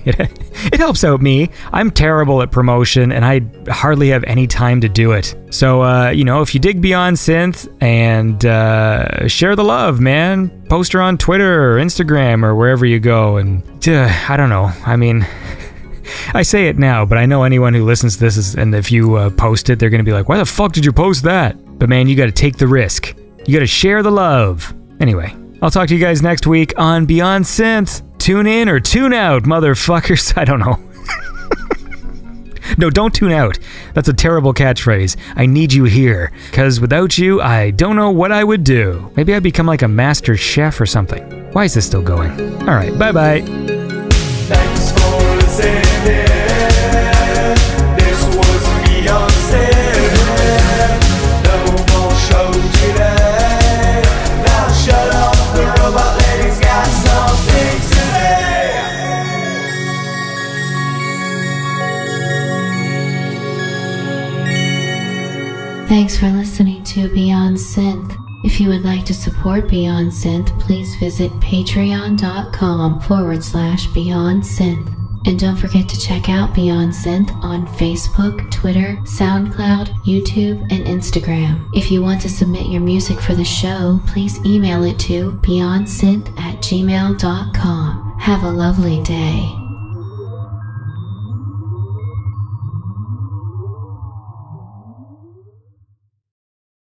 It helps out me. I'm terrible at promotion, and I hardly have any time to do it. So, you know, if you dig Beyond Synth, and share the love, man. Post her on Twitter or Instagram or wherever you go, and I don't know. I mean, I say it now, but I know anyone who listens to this, and if you post it, they're going to be like, why the fuck did you post that? But man, you got to take the risk. You got to share the love. Anyway, I'll talk to you guys next week on Beyond Synth. Tune in or tune out, motherfuckers. I don't know. No, don't tune out. That's a terrible catchphrase. I need you here. Because without you, I don't know what I would do. Maybe I'd become like a master chef or something. Why is this still going? Alright, bye-bye. Thanks for listening. This was Beyond Synth. No more show today. Now shut up, the robot lady's got something to say. Thanks for listening to Beyond Synth. If you would like to support Beyond Synth, please visit patreon.com/Beyond Synth. And don't forget to check out Beyond Synth on Facebook, Twitter, SoundCloud, YouTube, and Instagram. If you want to submit your music for the show, please email it to beyondsynth@gmail.com. Have a lovely day.